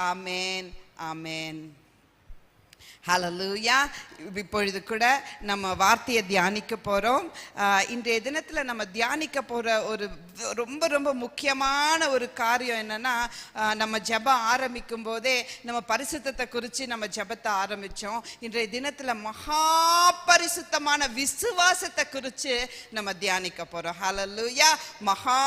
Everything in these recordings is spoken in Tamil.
ஆமேன், ஆமேன். ஹல்லேலூயா. இப்பொழுது கூட நம்ம வார்த்தையை தியானிக்க போகிறோம். இன்றைய தினத்தில் நம்ம தியானிக்க போகிற ஒரு ரொம்ப ரொம்ப முக்கியமான ஒரு காரியம் என்னென்னா, நம்ம ஜெபம் ஆரம்பிக்கும் போதே நம்ம பரிசுத்தத்தை குறித்து நம்ம ஜெபத்தை ஆரம்பித்தோம். இன்றைய தினத்தில் மகா பரிசுத்தமான விசுவாசத்தை குறித்து நம்ம தியானிக்க போகிறோம். ஹல்லேலூயா. மகா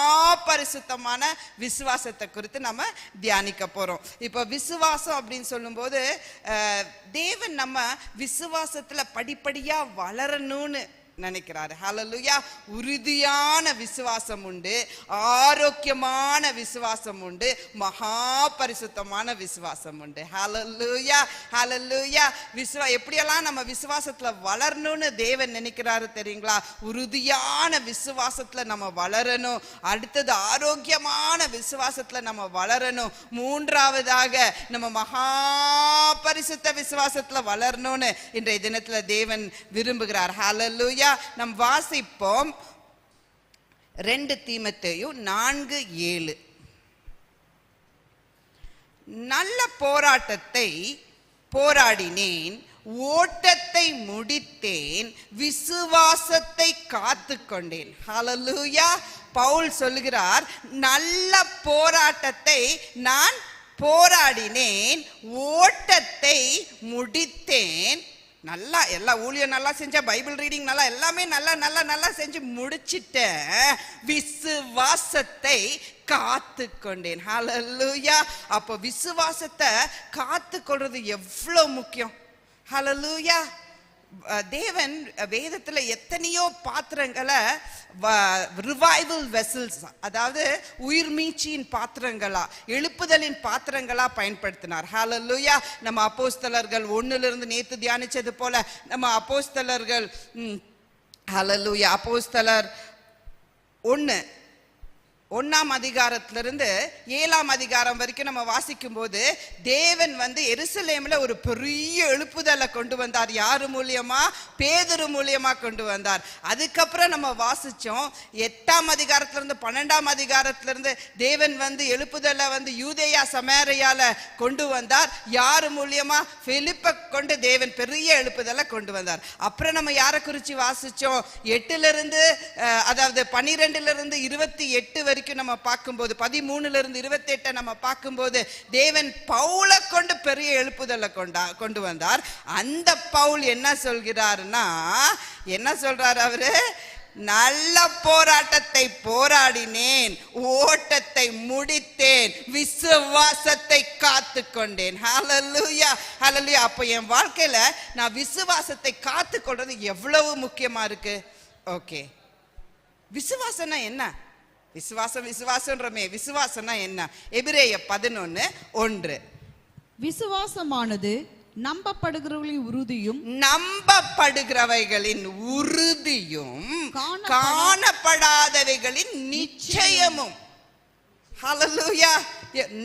பரிசுத்தமான விசுவாசத்தை குறித்து நம்ம தியானிக்க போகிறோம். இப்போ விசுவாசம் அப்படின்னு சொல்லும்போது தேவன் நம்ம விசுவாசத்துல படிப்படியா வளரணும்னு நினைக்கிறாரு. ஹல்லேலூயா. உறுதியான விசுவாசம் உண்டு, ஆரோக்கியமான விசுவாசம் உண்டு, மகா பரிசுத்தமான விசுவாசம் உண்டு. ஹல்லேலூயா, ஹல்லேலூயா. எப்படியெல்லாம் நம்ம விசுவாசத்துல வளரணும்னு தேவன் நினைக்கிறாரு தெரியுங்களா? உறுதியான விசுவாசத்துல நம்ம வளரணும். அடுத்தது ஆரோக்கியமான விசுவாசத்துல நம்ம வளரணும். மூன்றாவதாக நம்ம மகா பரிசுத்த விசுவாசத்துல வளரணும்னு இன்றைய தினத்துல தேவன் விரும்புகிறார். ஹல்லேலூயா. நாம் வாசிப்போம் 2 தீமோத்தேயு 4:7. நல்ல போராட்டத்தை போராடினேன், ஓட்டத்தை முடித்தேன், விசுவாசத்தை காத்து கொண்டேன். ஹல்லேலூயா. பவுல் சொல்லுகிறார், நல்ல போராட்டத்தை நான் போராடினேன், ஓட்டத்தை முடித்தேன். நல்லா எல்லா ஊழியம் நல்லா செஞ்சா, பைபிள் ரீடிங் நல்லா, எல்லாமே நல்லா நல்லா நல்லா செஞ்சு முடிச்சிட்ட, விசுவாசத்தை காத்து கொண்டேன். ஹல்லேலூயா. அப்போ விசுவாசத்தை காத்து கொள்றது எவ்வளவு முக்கியம். ஹல்லேலூயா. தேவன் வேதத்துல எத்தனையோ பாத்திரங்களை ரிவைவல் வெசல்ஸ், அதாவது உயிர் மீட்சியின் பாத்திரங்களா, எழுப்புதலின் பாத்திரங்களா பயன்படுத்தினார். ஹல்லேலூயா. நம்ம அப்போஸ்தலர்கள் 1 நேத்து தியானிச்சது போல நம்ம அப்போஸ்தலர்கள் ஹல்லேலூயா அப்போஸ்தலர் 1ஆம் அதிகாரத்திலிருந்து 7ஆம் அதிகாரம் வரைக்கும் நம்ம வாசிக்கும் போது தேவன் எருசலேம்ல ஒரு பெரிய எழுப்புதலை கொண்டு வந்தார். யாரு மூலியமா? பேதுரு மூலியமா கொண்டு வந்தார். அதுக்கப்புறம் நம்ம வாசிச்சோம் 8ஆம் அதிகாரத்திலிருந்து 12ஆம் அதிகாரத்திலிருந்து தேவன் எழுப்புதலை யூதேயா சமாரியால கொண்டு வந்தார். யாரு மூலியமா? பிலிப்பை கொண்டு தேவன் பெரிய எழுப்புதலை கொண்டு வந்தார். அப்புறம் நம்ம யாரை குறிச்சு வாசிச்சோம்? 8 அதாவது 12 28 வரைக்கும் நம்ம பார்க்கும்போது, 13 28 நம்ம பார்க்கும்போது தேவன் பவுலை கொண்டு பெரிய எழுப்புதலை கொண்டு வந்தார். அந்த பவுல் என்ன சொல்கிறாருன்னா, என்ன சொல்றாரு அவரு? நல்ல போராட்டத்தை போராடினேன், ஓட்டத்தை முடித்தேன், விசுவாசத்தை காத்து கொண்டேன். ஹல்லேலூயா, ஹல்லேலூயா. அப்போ என் வாழ்க்கையில நான் விசுவாசத்தை காத்து கொள்றது எவ்வளவு முக்கியமா இருக்கு. ஓகே, விசுவாசம்னா என்ன? விசுவாசம்ன்றமே, விசுவாசம்னா என்ன? எபிரேயர் 11:1. விசுவாசமானது நம்பப்படுகிறவர்களின் உறுதியும், நம்பப்படுகிறவைகளின் உறுதியும், காணப்படாதவைகளின் நிச்சயமும். Hallelujah.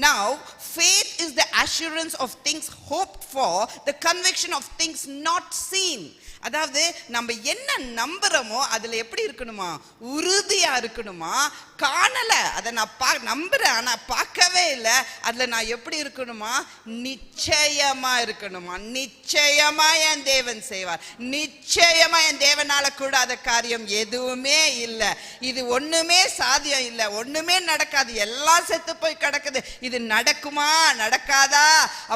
Now faith is the assurance of things hoped for, the conviction of things not seen. அதாவது நம்ம என்ன நம்புறோமோ அதுல எப்படி இருக்கணுமா? உறுதியா இருக்கணுமா? காணல, அதை நான் நம்புறேன் ஆனா பார்க்கவே இல்லை, அதுல நான் எப்படி இருக்கணுமா? நிச்சயமா இருக்கணுமா? நிச்சயமா என் தேவன் செய்வார். நிச்சயமா என் தேவனால கூடாத காரியம் எதுவுமே இல்லை. இது ஒண்ணுமே சாத்தியம் இல்லை, ஒண்ணுமே நடக்காது, எல்லாம் செத்து போய் கிடக்குது. இது நடக்குமா நடக்காதா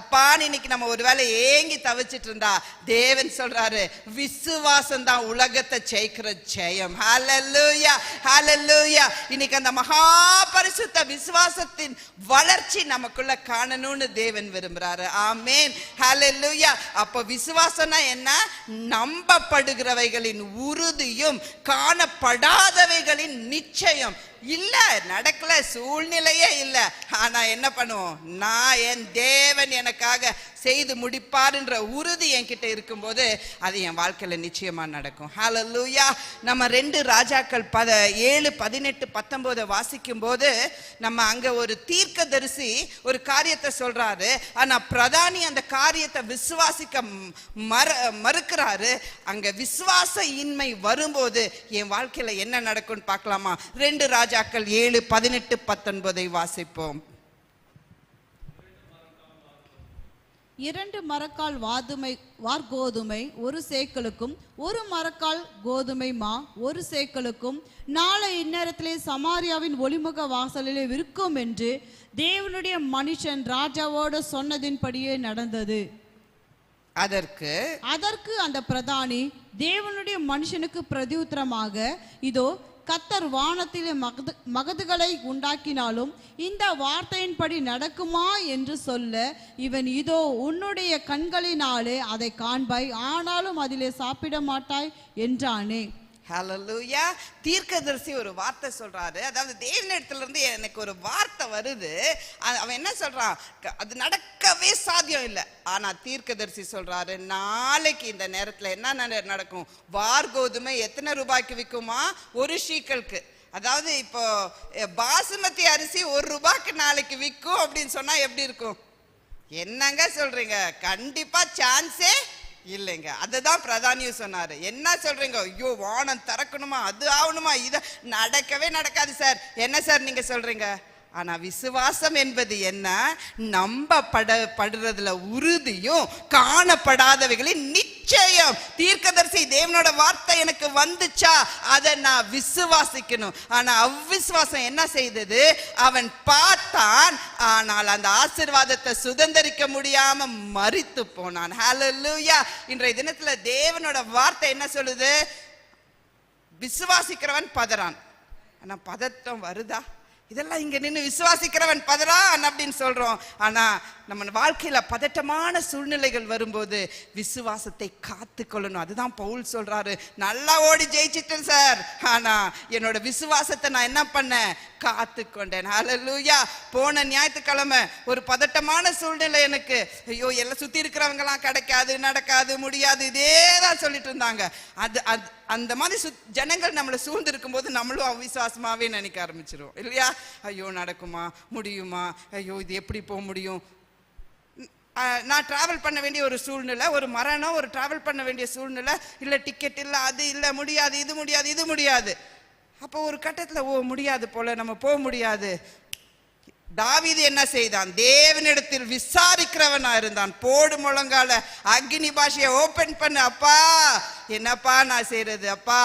அப்பான்னு இன்னைக்கு நம்ம ஒருவேளை ஏங்கி தவிச்சிட்டு இருந்தா தேவன் சொல்றாரு, விசுவாசம் தான் உலகத்தை ஜெயிக்கிற ஜெயம். ஹல்லேலூயா, ஹல்லேலூயா. இன்னைக்கு அந்த மகா பரிசுத்த விசுவாசத்தின் வளர்ச்சி நமக்குள்ள காணணும்னு தேவன் விரும்புறாரு. ஆமென், ஹல்லேலூயா. அப்ப விசுவாசம்னா என்ன? நம்பப்படுகிறவைகளின் உறுதியும், காணப்படாதவைகளின் நிச்சயம். இல்ல, நடக்கல, சூழ்நிலையே இல்லை, ஆனா என்ன பண்ணுவோம்? நான் என் தேவன் எனக்காக செய்து முடிப்பார்ன்ற உறுதி என்கிட்ட இருக்கும்போது அது என் வாழ்க்கையில நிச்சயமா நடக்கும். ஹல்லேலூயா. நம்ம 2 ராஜாக்கள் 7, 18, 19 வாசிக்கும் போது நம்ம அங்க ஒரு தீர்க்கதரிசி ஒரு காரியத்தை சொல்றாரு. ஆனா பிரதானி அந்த காரியத்தை விசுவாசிக்க மறுக்கிறாரு. அங்க விசுவாச இன்மை வரும்போது என் வாழ்க்கையில என்ன நடக்கும்னு பார்க்கலாமா? 2 ராஜாக்கள் 7, 18, 19 வாசிப்போம். 2 மரக்கால் வார்கோதுமை 1 சேக்கலுக்கும் 1 மரக்கால் கோதுமை மா 1 சேக்கலுக்கும் நாளை இந்நேரத்திலே சமாரியாவின் ஒளிமுக வாசலிலே விற்கும் என்று தேவனுடைய மனுஷன் ராஜாவோடு சொன்னதின்படியே நடந்தது. அதற்கு அந்த பிரதானி தேவனுடைய மனுஷனுக்கு பிரதியுத்தரமாக, இதோ கர்த்தர் வானத்திலே மகதுகளை உண்டாக்கினாலும் இந்த வார்த்தையின்படி நடக்குமா என்று சொல்ல, இவன் இதோ உன்னுடைய கண்களினாலே அதை காண்பாய், ஆனாலும் அதிலே சாப்பிட மாட்டாய் என்றானே. ஹல்லேலூயா. தீர்க்கதரிசி ஒரு வார்த்தை சொல்றாரு. அதாவது தேவனிடத்துல இருந்து எனக்கு ஒரு வார்த்தை வருது. அவன் என்ன சொல்றான்? அது நடக்கவே சாத்தியம் இல்லை. ஆனா தீர்க்கதரிசி சொல்றாரு, நாளைக்கு இந்த நேரத்துல என்ன நடக்கும்? வார்கோதுமை எத்தனை ரூபாய்க்கு விற்குமா? 1 ஷீக்கலுக்கு. அதாவது இப்போ பாசுமதி அரிசி 1 ரூபாய்க்கு நாளைக்கு விற்கும் அப்படின்னு சொன்னா எப்படி இருக்கும்? என்னங்க சொல்றீங்க? கண்டிப்பா சான்ஸே இல்லைங்க. அதுதான் பிரதானியும் சொன்னாரு. என்ன சொல்றீங்க? ஐயோ, வானம் திறக்கணுமா, அது ஆகணுமா, இத நடக்கவே நடக்காது சார். என்ன சார் நீங்க சொல்றீங்க? ஆனா விசுவாசம் என்பது என்ன? நம்பப்படுறதுல உறுதியும் காணப்படாதவைகளின் நிச்சயம். தீர்க்கதரிசி தேவனோட வார்த்தை எனக்கு வந்துச்சா, அதை நான் விசுவாசிக்கணும். ஆனா அவ்விசுவாசம் என்ன செய்தது? அவன் பார்த்தான், ஆனால் அந்த ஆசீர்வாதத்தை சுதந்தரிக்க முடியாம மரித்து போனான். ஹல்லேலூயா. இன்றைய தினத்துல தேவனோட வார்த்தை என்ன சொல்லுது? விசுவாசிக்கிறவன் பதறான். ஆனா பதட்டம் வருதா? இதெல்லாம் இங்க நின்று விசுவாசிக்கிறவன் பதறான் அப்படின்னு சொல்றோம். ஆனா நம்ம வாழ்க்கையில பதட்டமான சூழ்நிலைகள் வரும்போது விசுவாசத்தை காத்து கொள்ளணும். அதுதான் பவுல் சொல்றாரு, நல்லா ஓடி ஜெயிச்சிட்டேன் சார், ஆனா என்னோட விசுவாசத்தை நான் என்ன பண்ணேன்? காத்து கொண்டேன். ஹல்லேலூயா. போன ஞாயிற்றுக்கிழமை ஒரு பதட்டமான சூழ்நிலை எனக்கு. ஐயோ, எல்லாம் சுத்தி இருக்கிறவங்க எல்லாம் கிடைக்காது, நடக்காது, முடியாது, இதேதான் சொல்லிட்டு இருந்தாங்க. அந்த மாதிரி ஜனங்கள் நம்மளை சூழ்ந்து இருக்கும் போது நம்மளும் அவிசுவாசமாவே நினைக்க ஆரம்பிச்சிருவோம் இல்லையா? ஐயோ, நடக்குமா, முடியுமா, ஐயோ இது எப்படி போக முடியும்? நான் டிராவல் பண்ண வேண்டிய ஒரு சூழ்நிலை, ஒரு மரணம், ஒரு டிராவல் பண்ண வேண்டிய சூழ்நிலை, இல்ல டிக்கெட் இல்ல, அது இல்ல, முடியாது, இது முடியாது, இது முடியாது. அப்போ ஒரு கட்டத்துல ஓ முடியாது போல, நம்ம போக முடியாது. தாவீது என்ன செய்தான்? தேவனிடத்தில் விசாரிக்கிறவனா இருந்தான். போடு முழங்கால அக்னி பாஷையை ஓபன் பண்ணு. அப்பா, என்னப்பா நான் செய்யறது? அப்பா,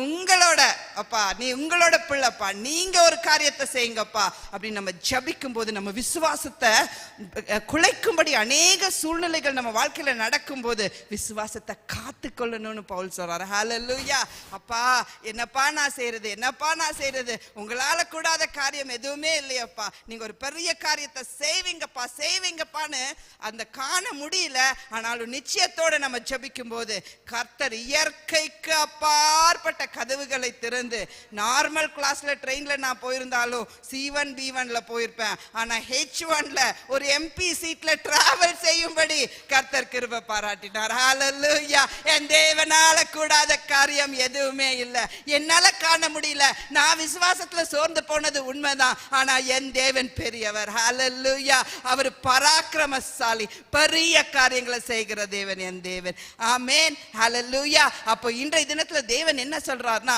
உங்களோட அப்பா, உங்களோட பிள்ளைப்பா, நீங்க ஒரு காரியத்தை செய்யுங்கப்பா அப்படின்னு நம்ம ஜபிக்கும் போது நம்ம விசுவாசத்தை குலைக்கும்படி அநேக சூழ்நிலைகள் நம்ம வாழ்க்கையில நடக்கும் போது விசுவாசத்தை காத்து கொள்ளணும்னு பவுல் சொல்றாரு. ஹல்லேலூயா. அப்பா, என்னப்பா நான் செய்யறது? என்னப்பா நான் செய்யறது? உங்களால கூடாத காரியம் எதுவுமே இல்லையப்பா, நீங்க ஒரு பெரிய காரியத்தை செய்வீங்கப்பான்னு அந்த காண முடியல, ஆனாலும் நிச்சயத்தோட நம்ம ஜபிக்கும் போது கர்த்தர் இயற்கைக்கு அப்பாற்பட்ட கதவுகளை திறந்து, நார்மல் கிளாஸ்ல ட்ரெயின்ல நான் போயிருந்தாலும் C1 B1ல போயிருப்பேன், ஆனா H1ல ஒரு MP சீட்ல டிராவல் செய்யும்படி கர்த்தர் கிருபை பாராட்டினார். ஹல்லேலூயா. என் தேவனால கூடாத காரியம் எதுவுமே இல்லை. என்னால காண முடியல, நான் விசுவாசத்துல சோர்ந்து போனது உண்மைதான், ஆனா என் தேவன் பெரியவர். ஹல்லேலூயா. அவர் பராக்கிரமசாலி, பெரிய காரியங்களை செய்கிற தேவன் என் தேவன். ஆமென். ஹல்லேலூயா. அப்போ இன்றைய தினத்துல தேவன் என்ன சொல்றாருன்னா,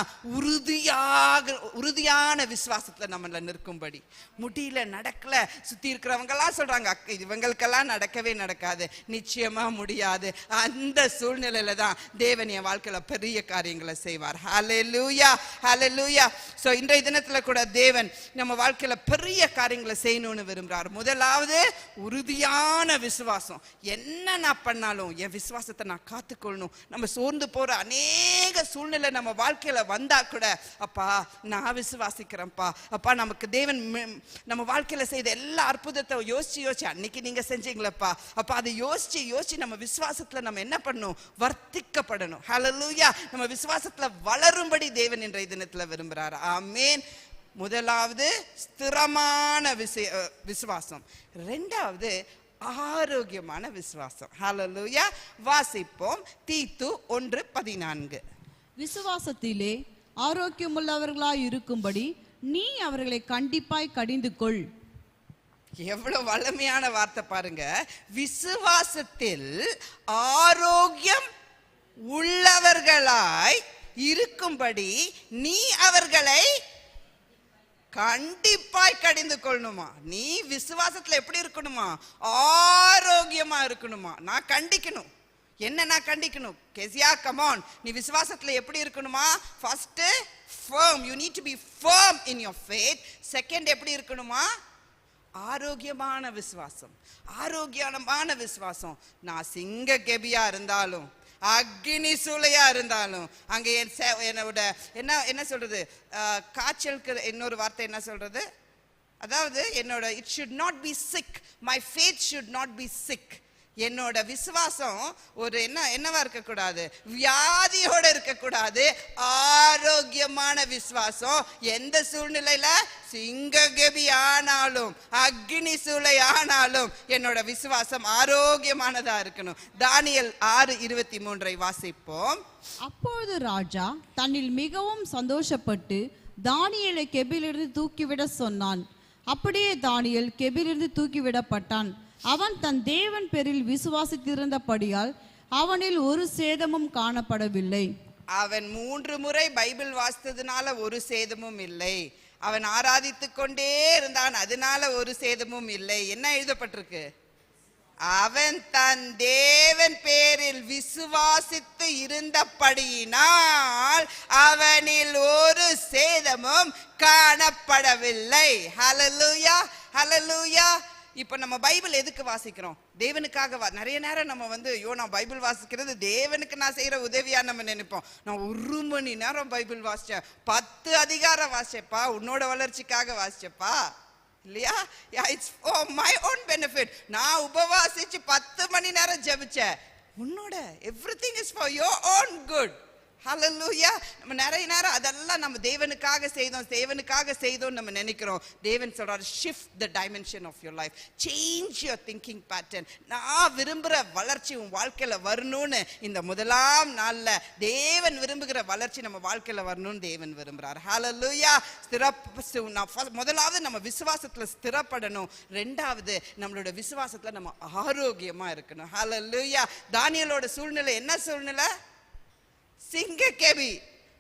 உறுதியான விசுவாசத்துல நம்மள நிற்கும்படி. முடியல, நடக்கல, சுத்தி இருக்கிறவங்க எல்லாம் சொல்றாங்க இவங்களுக்கெல்லாம் நடக்கவே நடக்காது, நிச்சயமா முடியாது. அந்த சூழ்நிலையில தான் தேவன் என் வாழ்க்கையில பெரிய காரியங்களை செய்வார். ஹல்லேலூயா. ஹல்லேலூயா. சோ இன்றைய தினத்துல கூட தேவன் நம்ம வாழ்க்கையில பெரிய காரியங்களை செய்யணும்னு விரும்புறார். முதலாவது உறுதியான விசுவாசம். என்ன நான் பண்ணாலும் என் விசுவாசத்தை நான் காத்துக்கொள்ளணும். நம்ம சோர்ந்து போற அநேக சூழ்நிலை நம்ம வாழ்க்கையில வந்தா கூட, அப்பா நான் விசுவாசிக்கிறேன்ப்பா, அப்பா நமக்கு தேவன் நம்ம வாழ்க்கையில செய்த எல்லா அற்புதத்தை யோசிச்சு அன்னைக்கு நீங்க செஞ்சீங்களப்பா, அப்பா அதை யோசிச்சு நம்ம விசுவாசத்துல நம்ம என்ன பண்ணணும்? வர்த்திக்கப்படணும். ஹல்லேலூயா. நம்ம விசுவாசத்துல வளரும்படி தேவன் இன்றைய தினத்துல விரும்புறாரு. ஆமென். முதலாவது ஸ்திரமான விசுவாசம். இரண்டாவது ஆரோக்கியமான விசுவாசம். ஹல்லேலூயா. வாசிப்போம். தீத்து 1:14. விசுவாசத்திலே ஆரோக்கியமுள்ளவர்களாய் இருக்கும்படி நீ அவர்களை கண்டிப்பாய் கடிந்து கொள். எவ்வளவு வலிமையான வார்த்தை பாருங்க. விசுவாசத்தில் ஆரோக்கியம் உள்ளவர்களாய் இருக்கும்படி நீ அவர்களை கண்டிப்பாய் கடிந்து கொள்ளணுமா? நீ விசுவாசத்துல எப்படி இருக்கணுமா? ஆரோக்கியமா இருக்கணுமா? நான் கண்டிக்கணும். என்ன நான் கண்டிக்கணும்? கெசியா, கமான், நீ விசுவாசத்துல எப்படி இருக்கணுமா? First firm, you need to be firm in your faith. Second எப்படி இருக்கணுமா? ஆரோக்கியமான விசுவாசம். ஆரோக்கியமான விசுவாசம். நான் சிங்க கெபியா இருந்தாலும், அக்னி சூளையா இருந்தாலும், அங்க என்னோட என்ன சொல்றது, காய்ச்சலுக்கு இன்னொரு வார்த்தை என்ன சொல்றது, அதாவது என்னோட it should not be sick, my faith should not be sick. என்னோட விசுவாசம் ஒரு என்னவா இருக்கக்கூடாது, வியாதியோட இருக்கக்கூடாது. ஆரோக்கியமான விசுவாசம். எந்த சூழ்நிலையில, சிங்ககெபி ஆனாலும் அக்னி சூளை ஆனாலும் என்னோட விசுவாசம் ஆரோக்கியமானதா இருக்கணும். தானியேல் 6:23 வாசிப்போம். அப்பொழுது ராஜா தன்னில் மிகவும் சந்தோஷப்பட்டு தானியேலை கெபிலிருந்து தூக்கிவிட சொன்னான். அப்படியே தானியேல் கெபிலிருந்து தூக்கிவிடப்பட்டான். அவன் தன் தேவன் பேரில் விசுவாசித்திருந்தபடியால் அவனில் ஒரு சேதமும் காணப்படவில்லை. அவன் 3 முறை பைபிள் வாசித்ததுனால ஒரு சேதமும் இல்லை. அவன் ஆராதித்துக் கொண்டே இருந்தான், அதனால ஒரு சேதமும் இல்லை. என்ன எழுதப்பட்டிருக்கு? அவன் தன் தேவன் பேரில் விசுவாசித்து இருந்தபடியினால் அவனில் ஒரு சேதமும் காணப்படவில்லை. ஹல்லேலூயா, ஹல்லேலூயா. இப்ப நம்ம பைபிள் எதுக்கு வாசிக்கிறோம்? தேவனுக்காக. நிறைய நேரம் நம்ம ஐயோ நான் பைபிள் வாசிக்கிறது தேவனுக்கு நான் செய்யற உதவியா நம்ம நினைப்போம். நான் 1 மணி நேரம் பைபிள் வாசிச்சேன், 10 அதிகாரம் வாசிச்சேப்பா, உன்னோட வளர்ச்சிக்காக வாசிச்சேப்பா, இல்லையா? It's for my own benefit. நான் உபவாசிச்சு 10 மணி நேரம் ஜெபிச்சேன், உன்னோட everything is for your own good. Hallelujah. நம்ம நிறைய நேரம் அதெல்லாம் நம்ம தேவனுக்காக செய்தோம் நம்ம நினைக்கிறோம். தேவன் சொல்றாரு, shift the dimension of your life, change your thinking pattern. நான் விரும்புற வளர்ச்சி உன் வாழ்க்கையில வரணும்னு இந்த முதலாம் நாள்ல தேவன் விரும்புகிற வளர்ச்சி நம்ம வாழ்க்கையில வரணும்னு தேவன் விரும்புறார். ஹல்லேலூயா. முதலாவது நம்ம விசுவாசத்துல ஸ்திரப்படணும். ரெண்டாவது நம்மளோட விசுவாசத்துல நம்ம ஆரோக்கியமா இருக்கணும். ஹல்லேலூயா. தானியேலோட சூழ்நிலை என்ன சூழ்நிலை? சிங்க கெபி.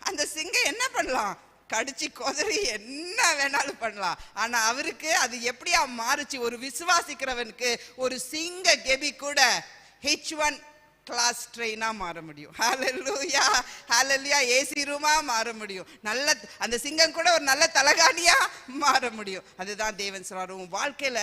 அந்த சிங்கம் என்ன பண்ணலாம்? கடிச்சு கொதறி என்ன வேணாலும் பண்ணலாம். ஆனா அவருக்கு அது எப்படியா மாறுச்சு? ஒரு விசுவாசிக்கிறவனுக்கு ஒரு சிங்க கெபி கூட H1 கிளாஸ் ட்ரெயினா மாற முடியும். ஹல்லேலூயா, ஹல்லேலூயா. ஏசி ரூமா மாற முடியும். நல்ல அந்த சிங்கம் கூட ஒரு நல்ல தலகாணியா மாற முடியும். அதுதான் தேவன் சொல்றாரு, உன் வாழ்க்கையில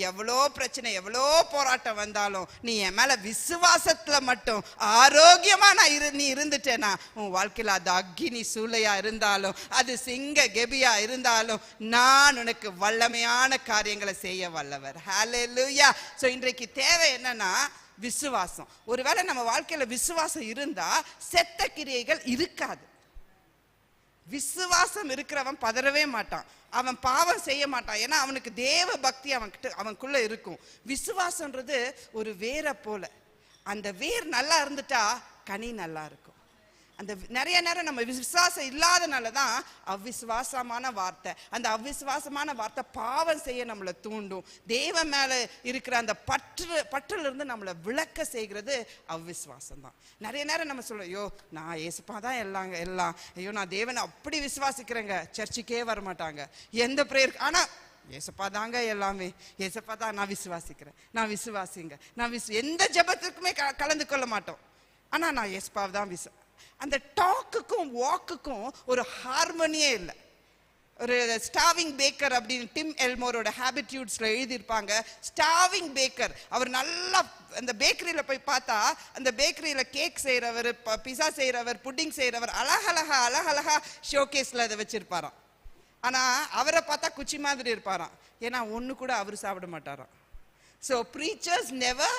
எவ்வளோ பிரச்சனை, எவ்வளோ போராட்டம் வந்தாலும் நீ என் மேல விசுவாசத்துல மட்டும் ஆரோக்கியமா நீ இருந்துட்டேனா, உன் வாழ்க்கையில அது அக்னி சூளையா இருந்தாலும், அது சிங்க கெபியா இருந்தாலும், நான் உனக்கு வல்லமையான காரியங்களை செய்ய வல்லவர். ஹல்லேலூயா. சோ இன்றைக்கு தேவை என்னன்னா விசுவாசம். ஒருவேளை நம்ம வாழ்க்கையில விசுவாசம் இருந்தா செத்த கிரியைகள் இருக்காது. விசுவாசம் இருக்கிறவன் பதறவே மாட்டான், அவன் பாவம் செய்ய மாட்டான். ஏன்னா அவனுக்கு தேவ பக்தி அவனுக்குள்ள இருக்கும். விசுவாசம்ன்றது ஒரு வேரை போல. அந்த வேர் நல்லா இருந்துட்டா கனி நல்லா இருக்கும். அந்த நிறைய நேரம் நம்ம விசுவாசம் இல்லாதனால தான் அவிசுவாசமான வார்த்தை, அந்த அவிசுவாசமான வார்த்தை பாவம் செய்ய நம்மளை தூண்டும். தேவன் மேல இருக்கிற அந்த பற்றுல இருந்து நம்மளை விளக்க செய்கிறது அவிசுவாசம் தான். நிறைய நேரம் நம்ம சொல்றோம், ஐயோ நான் ஏசப்பா தான் எல்லாம், ஐயோ நான் தேவனை அப்படி விசுவாசிக்கிறேங்க, சர்ச்சுக்கே வர மாட்டாங்க, எந்த பிரேயர், ஆனா ஏசப்பா தாங்க எல்லாமே, ஏசப்பா தான் நான் விசுவாசிக்கிறேன், நான் விசுவாசிங்க, எந்த ஜெபத்துக்குமே கலந்து கொள்ள மாட்டோம், ஆனா நான் ஏசப்பா தான் அந்த டாக்குக்கும் வாக்குக்கும் ஒரு ஹார்மோனியே இல்லை. ஒரு ஸ்டாவிங் பேக்கர் அப்படின்னு டிம் எல்மோரோட ஹேபிட்யூட்ஸ்ல எழுதியிருப்பாங்க. ஸ்டாவிங் பேக்கர், அவர் நல்லா அந்த பேக்கரியில போய் பார்த்தா, அந்த பேக்கரியில கேக் செய்யறவர், பிஸா செய்யறவர், புட்டிங் செய்யறவர் அழகழகா ஷோகேஸ்ல அதை வச்சிருப்பாராம். ஆனா அவரை பார்த்தா குச்சி மாதிரி இருப்பாராம். ஏன்னா ஒண்ணு கூட அவர் சாப்பிட மாட்டாராம். So preachers never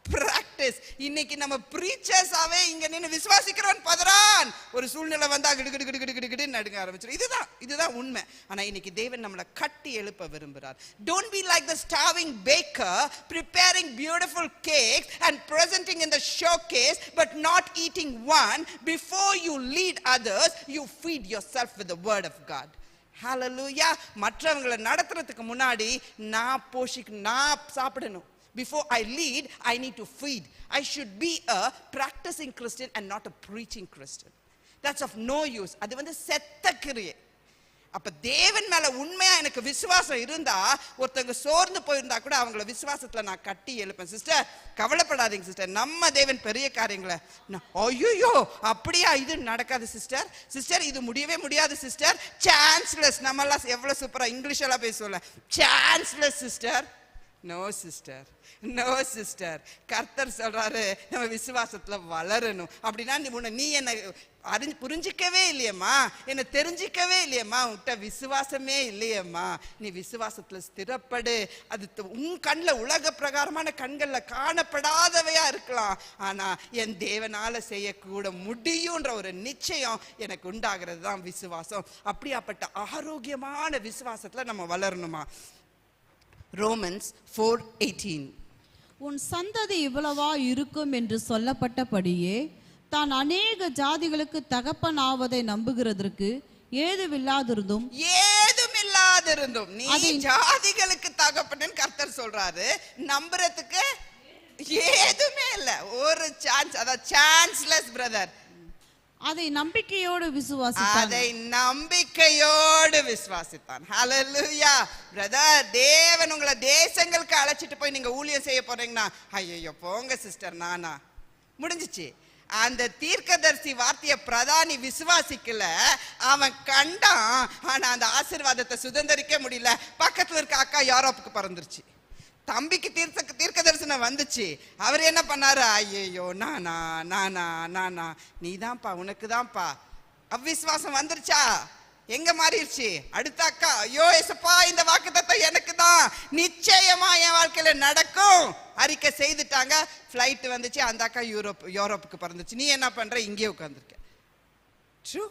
practice. இன்னைக்கு நம்ம பிரீச்சர்ஸாவே இங்க நின்னு விசுவாசிக்கிறோம் பதறான், ஒரு சூழ்நிலை வந்தா கிடு நடுங்க ஆரம்பிச்சிடும். இதுதான் உண்மை. ஆனா இன்னைக்கு தேவன் நம்மளை கட்டி எழுப்ப விரும்புறார். Don't be like the starving baker preparing beautiful cakes and presenting in the showcase but not eating one. Before you lead others, you feed yourself with the word of God. Hallelujah. மற்றவங்களை நடத்துறதுக்கு முன்னாடி நான் சாப்பிடணும். Before I lead, I need to feed. I should be a practicing Christian and not a preaching Christian. That's of no use. அது செத்த கிரியை. அப்ப தேவன் மேல உண்மையா எனக்கு விசுவாசம் இருந்தா, ஒருத்தங்க சோர்ந்து போயிருந்தா கூட அவங்கள விசுவாசத்துல நான் கட்டி எழுப்பேன். சிஸ்டர் கவலைப்படாதீங்க சிஸ்டர், நம்ம தேவன் பெரிய காரியங்களை. ஐயோ அப்படியா, இது நடக்காது சிஸ்டர், சிஸ்டர் இது முடியவே முடியாது சிஸ்டர், சான்ஸ்லெஸ். நம்ம எல்லாம் எவ்வளவு சூப்பரா இங்கிலீஷ் எல்லாம் பேசுவோம்ல, chanceless sister. No sister, no sister. கர்த்தர் சொல்றாரு நம்ம விசுவாசத்துல வளரணும். அப்படின்னா நீ என்ன புரிஞ்சிக்கவே இல்லையம்மா, என்ன தெரிஞ்சிக்கவே இல்லையம்மா, உன்கிட்ட விசுவாசமே இல்லையம்மா. நீ விசுவாசத்துல ஸ்திரப்படு. அது உன் கண்ணில் உலக பிரகாரமான கண்கள்ல காணப்படாதவையா இருக்கலாம், ஆனா என் தேவனால செய்யக்கூட முடியும்ன்ற ஒரு நிச்சயம் எனக்கு உண்டாகிறது தான் விசுவாசம். அப்படியாப்பட்ட ஆரோக்கியமான விசுவாசத்துல நம்ம வளரணுமா? ரோமன்ஸ் 4:18. உன் சந்ததி இவ்வளவா இருக்கும் என்று சொல்லப்பட்டபடியே தான் அநேக ஜாதிகளுக்கு தகப்பன் ஆவதை நம்புகிறதற்கு ஏதுமில்லாதிருந்தும் நீ ஜாதிகளுக்கு தகப்பன் கர்த்தர் சொல்றாரு, நம்புறதுக்கு ஏதுமே இல்ல, ஒரு சான்ஸ். அதாவது சான்ஸ்லெஸ் பிரதர். அதை நம்பிக்கையோடு விசுவாசித்தான். ஹல்லேலூயா பிரதர். தேவன் உங்களை தேசங்களுக்கு அழைச்சிட்டு போய் நீங்க ஊழியம் செய்ய போறீங்கன்னா, ஐயோ போங்க சிஸ்டர், நானா முடிஞ்சிச்சு. அந்த தீர்க்கதரிசி வார்த்தைய பிரதானி விசுவாசிக்கல, அவன் கண்டான், ஆனா அந்த ஆசீர்வாதத்தை சுதந்திரிக்க முடியல. பக்கத்துல இருக்க அக்கா யூரோப்புக்கு பறந்துருச்சு, தம்பிக்கு தீர்க்க தரிசனம் வந்துச்சு. அவர் என்ன பண்ணாரு, ஐயோ நானா நானா நானா, நீதான்ப்பா, உனக்கு தான்ப்பா. அவ்விசுவாசம் வந்துருச்சா? எங்க மாறிடுச்சு? அடுத்த அக்கா, ஐயோ ஏசப்பா இந்த வாக்குத்தத்தம் எனக்கு தான், நிச்சயமா என் வாழ்க்கையில நடக்கும் அறிக்கை செய்துட்டாங்க. ஃபிளைட் வந்துச்சு, அந்த அக்கா யூரோப்புக்கு பறந்துச்சு. நீ என்ன பண்ற, இங்கே உட்கார்ந்துருக்க. True.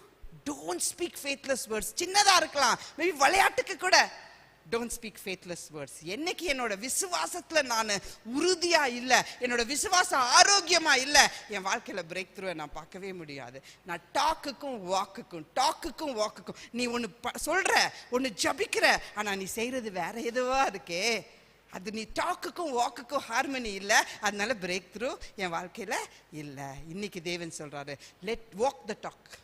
Don't speak faithless words. சின்னதா இருக்கலாம், மேபி விளையாட்டுக்கு கூட. Don't speak faithless words. என்னைக்கு என்னோட விசுவாசத்துல நான் உறுதியா இல்ல, என்னோட விசுவாசம் ஆரோக்கியமா இல்ல, என் வாழ்க்கையில பிரேக் த்ரூ நான் பார்க்கவே முடியாது. நான் டாக்குக்கும் வாக்குக்கும் நீ ஒன்னு சொல்ற, ஒன்னு ஜபிக்கிற, ஆனா நீ செய்யறது வேற எதுவா இருக்கே, அது நீ டாக்குக்கும் வாக்குக்கும் ஹார்மனி இல்ல, அதனால பிரேக் த்ரூ என் வாழ்க்கையில இல்ல. இன்னைக்கு தேவன் சொல்றாரு, let walk the talk,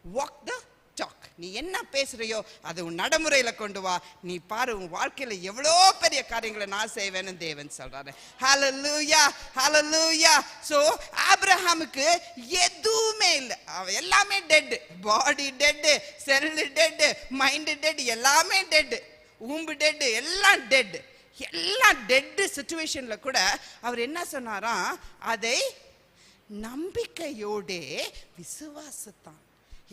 walk the talk. நீ என்ன பேசுறியோ அது உன் நடைமுறையில கொண்டு வா. நீ பாரு உன் வாழ்க்கையில எவ்வளோ பெரிய காரியங்களை நான் செய்வேன்னு தேவன் சொல்றாரு. ஹல்லேலூயா, ஹல்லேலூயா. சோ ஆபிரகாமுக்கு எதுவுமே இல்லை, அவன் எல்லாமே டெட், பாடி டெட், செல் டெட், மைண்ட் டெட், எல்லாமே டெட், ஊம்பு டெட், எல்லாம் டெட், எல்லாம் டெட் சிச்சுவேஷன்ல கூட அவர் என்ன சொன்னாராம், அதை நம்பிக்கையோட விசுவாசத்தான்.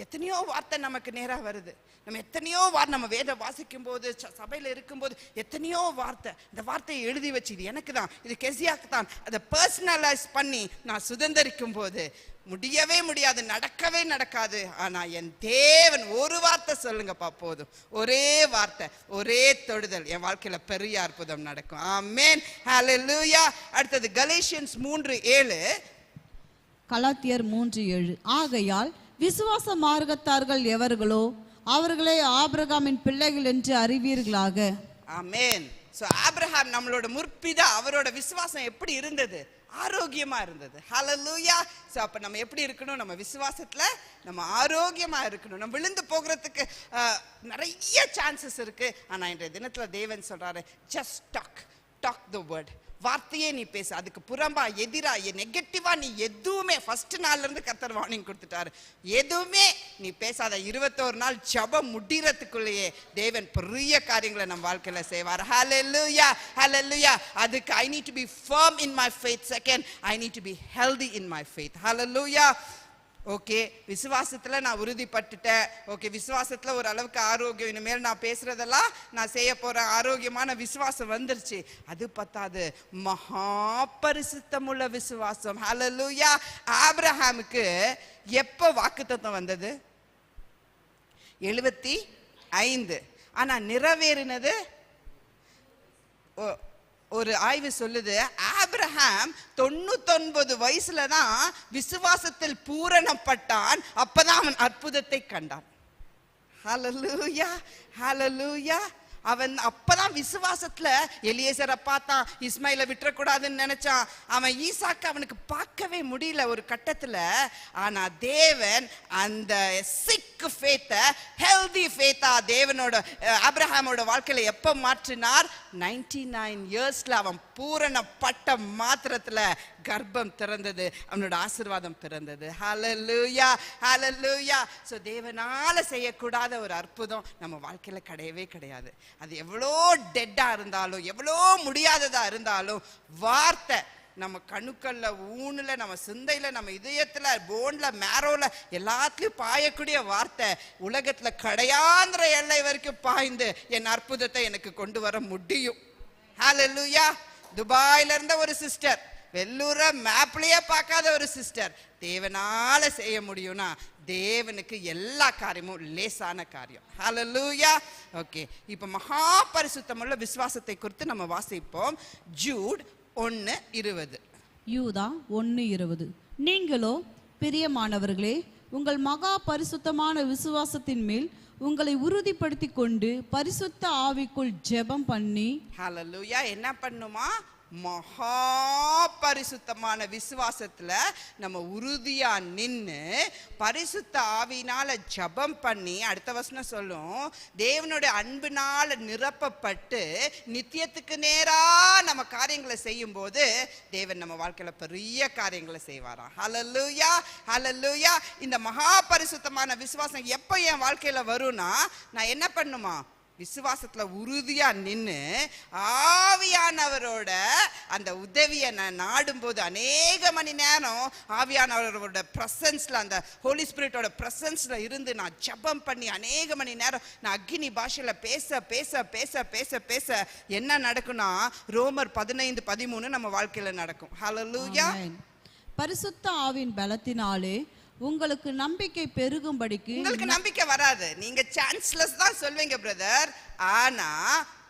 எத்தனையோ வார்த்தை நமக்கு நேரா வருது, நம்ம எத்தனையோ வார்த்தை நம்ம வேத வாசிக்கும் போது, சபையில இருக்கும்போது எத்தனையோ வார்த்தை. இந்த வார்த்தையை எழுதி வச்சு, இது எனக்கு தான், இது கெசியாக்கு தான், அதை பர்சனலைஸ் பண்ணி நான் சுதந்திரிக்கும் போது முடியவே முடியாது, நடக்கவே நடக்காது. ஆனா என் தேவன் ஒரு வார்த்தை சொல்லுங்கப்பா போதும், ஒரே வார்த்தை, ஒரே தொடுதல், என் வாழ்க்கையில பெரிய அற்புதம் நடக்கும். ஆமென், ஹல்லேலூயா. அடுத்தது கலேஷியன்ஸ் 3:7. கலாத்தியர் 3:7. ஆகையால் விசுவாச மார்க்கத்தார்கள் எவர்களோ அவர்களே ஆபிரகாமின் பிள்ளைகள் என்று அறிவீர்களாக. ஆமென். சோ ஆபிரகாம் நம்மளோட முற்பிதா, அவரோட விசுவாசம் எப்படி இருந்தது? ஆரோக்கியமா இருந்தது. ஹல்லேலூயா. சோ அப்ப நம்ம எப்படி இருக்கணும்? நம்ம விசுவாசத்துல நம்ம ஆரோக்கியமா இருக்கணும். நம்ம விழுந்து போகிறதுக்கு நிறைய சான்சஸ் இருக்கு. ஆனா இன்றைய தினத்துல தேவன் சொல்றாரு, ஜஸ்ட் டாக் த வேர்ட். வார்த்தையே நீ பேசு, அதுக்கு புறம்பா எதிரா நெகட்டிவா நீ எதுவுமே, ஃபர்ஸ்ட் நாள்ல இருந்து கர்த்தர் வார்னிங் கொடுத்துட்டாரு, எதுவுமே நீ பேசாத. 21 நாள் ஜெபம் முடிறதுக்குள்ளேயே தேவன் பெரிய காரியங்களை நம்ம வாழ்க்கையில செய்வார். ஹல்லேலூயா, ஹல்லேலூயா. அதுக்கு I need to be firm in my faith. Second, I need to be healthy in my faith. Hallelujah. Okay, விசுவாசத்துல நான் உறுதிப்பட்டுட்டேன். ஓகே, விசுவாசத்துல ஒரு அளவுக்கு ஆரோக்கியம், இனிமேல் நான் பேசுறதெல்லாம் நான் செய்ய போற ஆரோக்கியமான விசுவாசம் வந்துருச்சு. அது பத்தாது, மகா பரிசுத்தமுள்ள விசுவாசம். ஹல்லேலூயா. ஆபிரகாமுக்கு எப்ப வாக்குத்தத்தம் வந்தது? 75. ஆனா நிறைவேறினது, ஒரு ஆய்வு சொல்லுது, ஆபிரகாம் 99 வயசுல தான் விசுவாசத்தில் பூரணப்பட்டான். அப்பதான் அவன் அற்புதத்தை கண்டான். ஹல்லேலூயா, ஹல்லேலூயா. அவன் அப்பதான் விசுவாசத்துல எலியேசரை பார்த்தான், இஸ்மாயிலை விட்டுறக்கூடாதுன்னு நினைச்சான். அவன் ஈசாக்கு அவனுக்கு பார்க்கவே முடியல ஒரு கட்டத்துல. ஆனா தேவன் அந்த சிக் ஃபேத்த ஹெல்தி ஃபேத்தா தேவனோட ஆபிரகாமோட வாழ்க்கையில எப்ப மாற்றினார்? 99 இயர்ஸ்ல அவன் பூரணப்பட்ட மாத்திரத்துல கர்ப்பம் திறந்தது, அவனோட ஆசீர்வாதம் பிறந்தது. ஹல்லேலூயா, ஹல்லேலூயா. சோ தேவனால செய்யக்கூடாத ஒரு அற்புதம் நம்ம வாழ்க்கையில கிடையவே கிடையாது. அது எவ்வளோ டெட்டா இருந்தாலும், எவ்வளோ முடியாததா இருந்தாலும், வார்த்தை நம்ம கணுக்கல்ல, ஊனுல, நம்ம சிந்தையில, நம்ம இதயத்துல, போன்ல, மேரோல எல்லாத்துலயும் பாயக்கூடிய வார்த்தை உலகத்துல கடையாந்திர எல்லை வரைக்கும் பாய்ந்து என் அற்புதத்தை எனக்கு கொண்டு வர முடியும். ஹல்லேலூயா. துபாயில இருந்த ஒரு சிஸ்டர், வெள்ளூர மேப்லயே பார்க்காத ஒரு சிஸ்டர், தேவனால செய்ய முடியும்னா தேவனுக்கு எல்லா காரியமும் லேசான காரியம். ஹல்லேலூயா. ஓகே, இப்ப மகா பரிசுத்தமுள்ள விசுவாசத்தை குறித்து நம்ம வாசிப்போம். ஜூட் 1:20. யூதா 1:20. நீங்களோ பிரியமானவர்களே, உங்கள் மகா பரிசுத்தமான விசுவாசத்தின் மேல் உங்களை உறுதிப்படுத்தி கொண்டு பரிசுத்த ஆவிக்குள் ஜெபம் பண்ணி. ஹல்லேலூயா. என்ன பண்ணுமா? மகா பரிசுத்தமான விசுவாசத்துல நம்ம உறுதியா நின்னு பரிசுத்த ஆவியினால ஜெபம் பண்ணி, அடுத்த வசனம் சொல்லும், தேவனுடைய அன்பினால நிரப்பப்பட்டு நித்தியத்துக்கு நேரா நம்ம காரியங்களை செய்யும் போது தேவன் நம்ம வாழ்க்கையில பெரிய காரியங்களை செய்வாராம். ஹல்லேலூயா, ஹல்லேலூயா. இந்த மகா பரிசுத்தமான விசுவாசம் எப்ப என் வாழ்க்கையில வரும்னா, நான் என்ன பண்ணுமா? விசுவாசத்துல உறுதியா நின்னு ஆவியானவரோட அந்த உதவியை நான் நாடும் போது அநேக மணி நேரம் ஆவியானவரோட பிரசன்ஸ்ல, அந்த ஹோலி ஸ்பிரிட்டோட பிரசன்ஸ்ல இருந்து நான் ஜெபம் பண்ணி அநேக மணி நேரம் நான் அக்கினி பாஷையில பேச பேச பேச பேச பேச என்ன நடக்கும்னா ரோமர் 15:13 நம்ம வாழ்க்கையில நடக்கும். ஹல்லேலூயா. பரிசுத்த ஆவியின் பலத்தினாலே உங்களுக்கு நம்பிக்கை பெருகும்படிக்கு. உங்களுக்கு நம்பிக்கை வராது, நீங்க சான்ஸ்லெஸ் தான் சொல்வீங்க பிரதர். ஆனா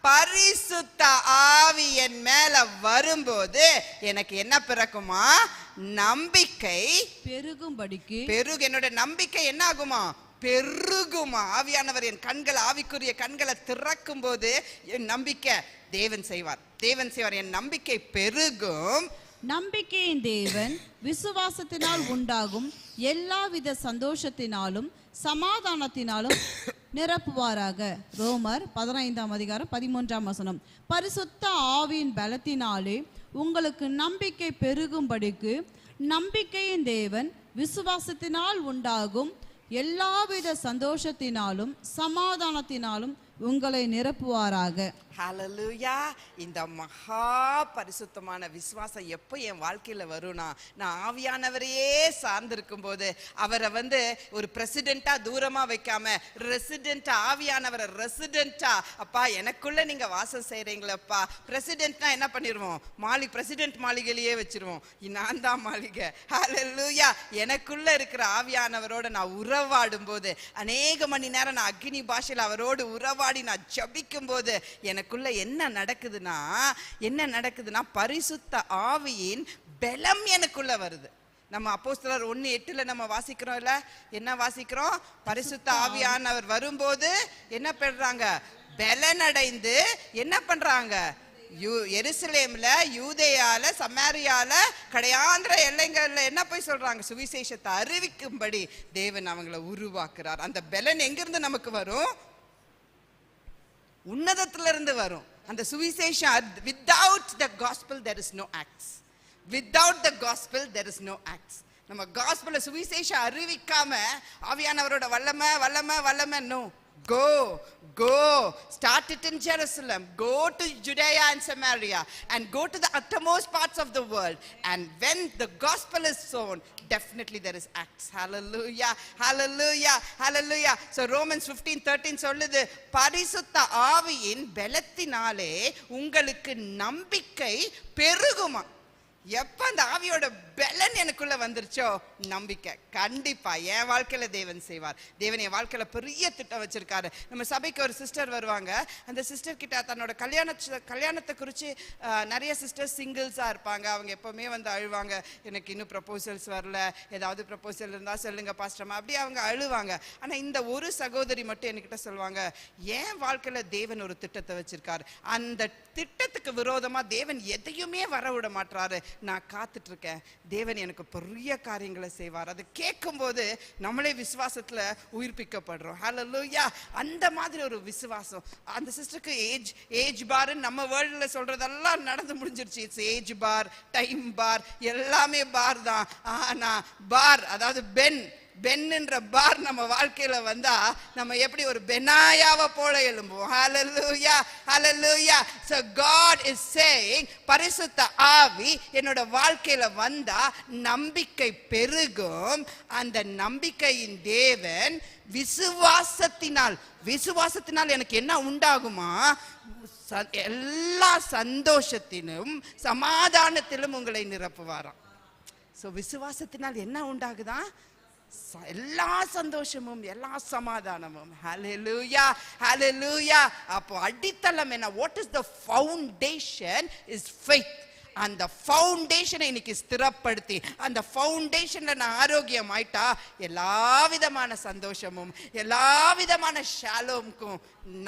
பரிசுத்த ஆவி என் மேல வரும்போது எனக்கு என்ன பிறக்குமா? நம்பிக்கை பெருகும்படிக்கு. என்னோட நம்பிக்கை என்ன ஆகுமா? பெருகுமா. ஆவியானவர் என் கண்கள், ஆவிக்குரிய கண்களை திறக்கும் போது என் நம்பிக்கை தேவன் செய்வார், தேவன் செய்வார். என் நம்பிக்கை பெருகும். நம்பிக்கையின் தேவன் விசுவாசத்தினால் உண்டாகும் எல்லாவித சந்தோஷத்தினாலும் சமாதானத்தினாலும் நிரப்புவாராக. ரோமர் 15:13. பரிசுத்த ஆவியின் பலத்தினாலே உங்களுக்கு நம்பிக்கை பெருகும்படிக்கு நம்பிக்கையின் தேவன் விசுவாசத்தினால் உண்டாகும் எல்லாவித சந்தோஷத்தினாலும் சமாதானத்தினாலும் உங்களை நிரப்புவாராக. ஹல்லேலூயா. இந்த மகா பரிசுத்தமான விசுவாசம் எப்போ என் வாழ்க்கையில வரும்னா, நான் ஆவியானவரையே சார்ந்திருக்கும் போது, அவரை ஒரு பிரசிடென்ட்டா தூரமா வைக்காம ரெசிடென்ட்டா, ஆவியானவரை ரெசிடென்ட்டா, அப்பா எனக்குள்ள நீங்க வாசம் செய்றீங்களப்பா. பிரசிடென்ட்னா என்ன பண்ணிடுவோம்? பிரசிடென்ட் மாளிகையிலேயே வச்சிருவோம். நான் தான் மாளிகை. ஹல்லேலூயா. எனக்குள்ள இருக்கிற ஆவியானவரோட நான் உறவாடும் போது, அநேக மணி நேரம் நான் அக்னி பாஷையில் அவரோடு உறவாடி நான் ஜபிக்கும் போது எனக்குள்ள என்ன நடக்குதுன்னா பரிசுத்த ஆவியின் பலம் எனக்குள்ள வருது. நம்ம அப்போஸ்தலர் 1:8 நம்ம வாசிக்கிறோம் இல்ல? என்ன வாசிக்கிறோம்? பரிசுத்த ஆவியானவர் வரும்போது என்ன பண்றாங்க? பலனடைந்து என்ன பண்றாங்க? எருசலேம்ல, யூதேயால, சமாரியால, கடையாந்திர எல்லைகள்ல என்ன போய் சொல்றாங்க? சுவிசேஷத்தை அறிவிக்கும்படி தேவன் அவங்களை உருவாக்குறார். அந்த பலன் எங்கிருந்து நமக்கு வரும்? உன்னதத்திலிருந்து வரும். அந்த சுவிசேஷம், without the gospel there is no acts. Without the gospel there is no acts. நம்ம gospel சுவிசேஷம் அறிவிக்காம ஆவியானவரோட வல்லமை no. Go. Start it in Jerusalem. Go to Judea and Samaria and go to the uttermost parts of the world. And when the gospel is sown, definitely there is acts. Hallelujah. Hallelujah. Hallelujah. So Romans 15:13 சொல்லுது, பரிசுத்த ஆவியின் பலத்தினாலே உங்களுக்கு நம்பிக்கை பெருகுமா. எப்ப அந்த ஆவியோட பலன் எனக்குள்ள வந்துருச்சோ நம்பிக்கை. கண்டிப்பா என் வாழ்க்கையில தேவன் செய்வார். தேவன் என் வாழ்க்கையில பெரிய திட்டம் வச்சிருக்காரு. நம்ம சபைக்கு ஒரு சிஸ்டர் வருவாங்க. அந்த சிஸ்டர் கிட்ட தன்னோட கல்யாணத்தை குறித்து நிறைய சிஸ்டர் சிங்கிள்ஸா இருப்பாங்க. அவங்க எப்பவுமே வந்து அழுவாங்க, எனக்கு இன்னும் ப்ரப்போசல்ஸ் வரல, ஏதாவது ப்ரப்போசல் இருந்தா சொல்லுங்க பாஸ்டர்மா, அப்படி அவங்க அழுவாங்க. ஆனா இந்த ஒரு சகோதரி மட்டும் என்கிட்ட சொல்லுவாங்க, என் வாழ்க்கையில தேவன் ஒரு திட்டத்தை வச்சிருக்காரு, அந்த திட்டத்துக்கு விரோதமா தேவன் எதையுமே வர விட மாட்டாரு, நான் காத்துட்டு இருக்கேன், தேவன் எனக்கு பெரிய காரியங்களை செய்வார். அது கேட்கும் போது நம்மளே விசுவாசத்துல உயிர்ப்பிக்கப்படுறோம். ஹல்லேலூயா. அந்த மாதிரி ஒரு விசுவாசம். அந்த சிஸ்டருக்கு ஏஜ் பார் நம்ம வேர்ல்ட்ல சொல்றதெல்லாம் நடந்து முடிஞ்சிருச்சு. இட்ஸ் ஏஜ் பார், டைம் பார், எல்லாமே பார் தான். ஆனா பார், அதாவது பென்ன்ற பார் நம்ம வாழ்க்கையில வந்தா நம்ம எப்படி ஒரு பெனாயாவை போல எழும்புவோம். ஹல்லேலூயா, ஹல்லேலூயா. So God is saying, பரிசுத்த ஆவி என்னோட வாழ்க்கையில வந்தா நம்பிக்கை பெருகும். அந்த நம்பிக்கையின் தேவன் விசுவாசத்தினால் எனக்கு என்ன உண்டாகுமா? எல்லா சந்தோஷத்திலும் சமாதானத்திலும் உங்களை நிரப்புவாராம். சோ விசுவாசத்தினால் என்ன உண்டாகுதான்? எல்லா சந்தோஷமும் எல்லா சமாதானமும். ஹல்லேலூயா, ஹல்லேலூயா. அப்போ அடித்தளம் என்ன? What is the foundation? Is faith. அந்த ஃபவுண்டேஷனை இன்னைக்கு ஸ்திரப்படுத்தி அந்த ஃபவுண்டேஷன்ல நான் ஆரோக்கியம் ஆயிட்டா எல்லா விதமான சந்தோஷமும் எல்லா விதமான ஷாலோமுக்கும்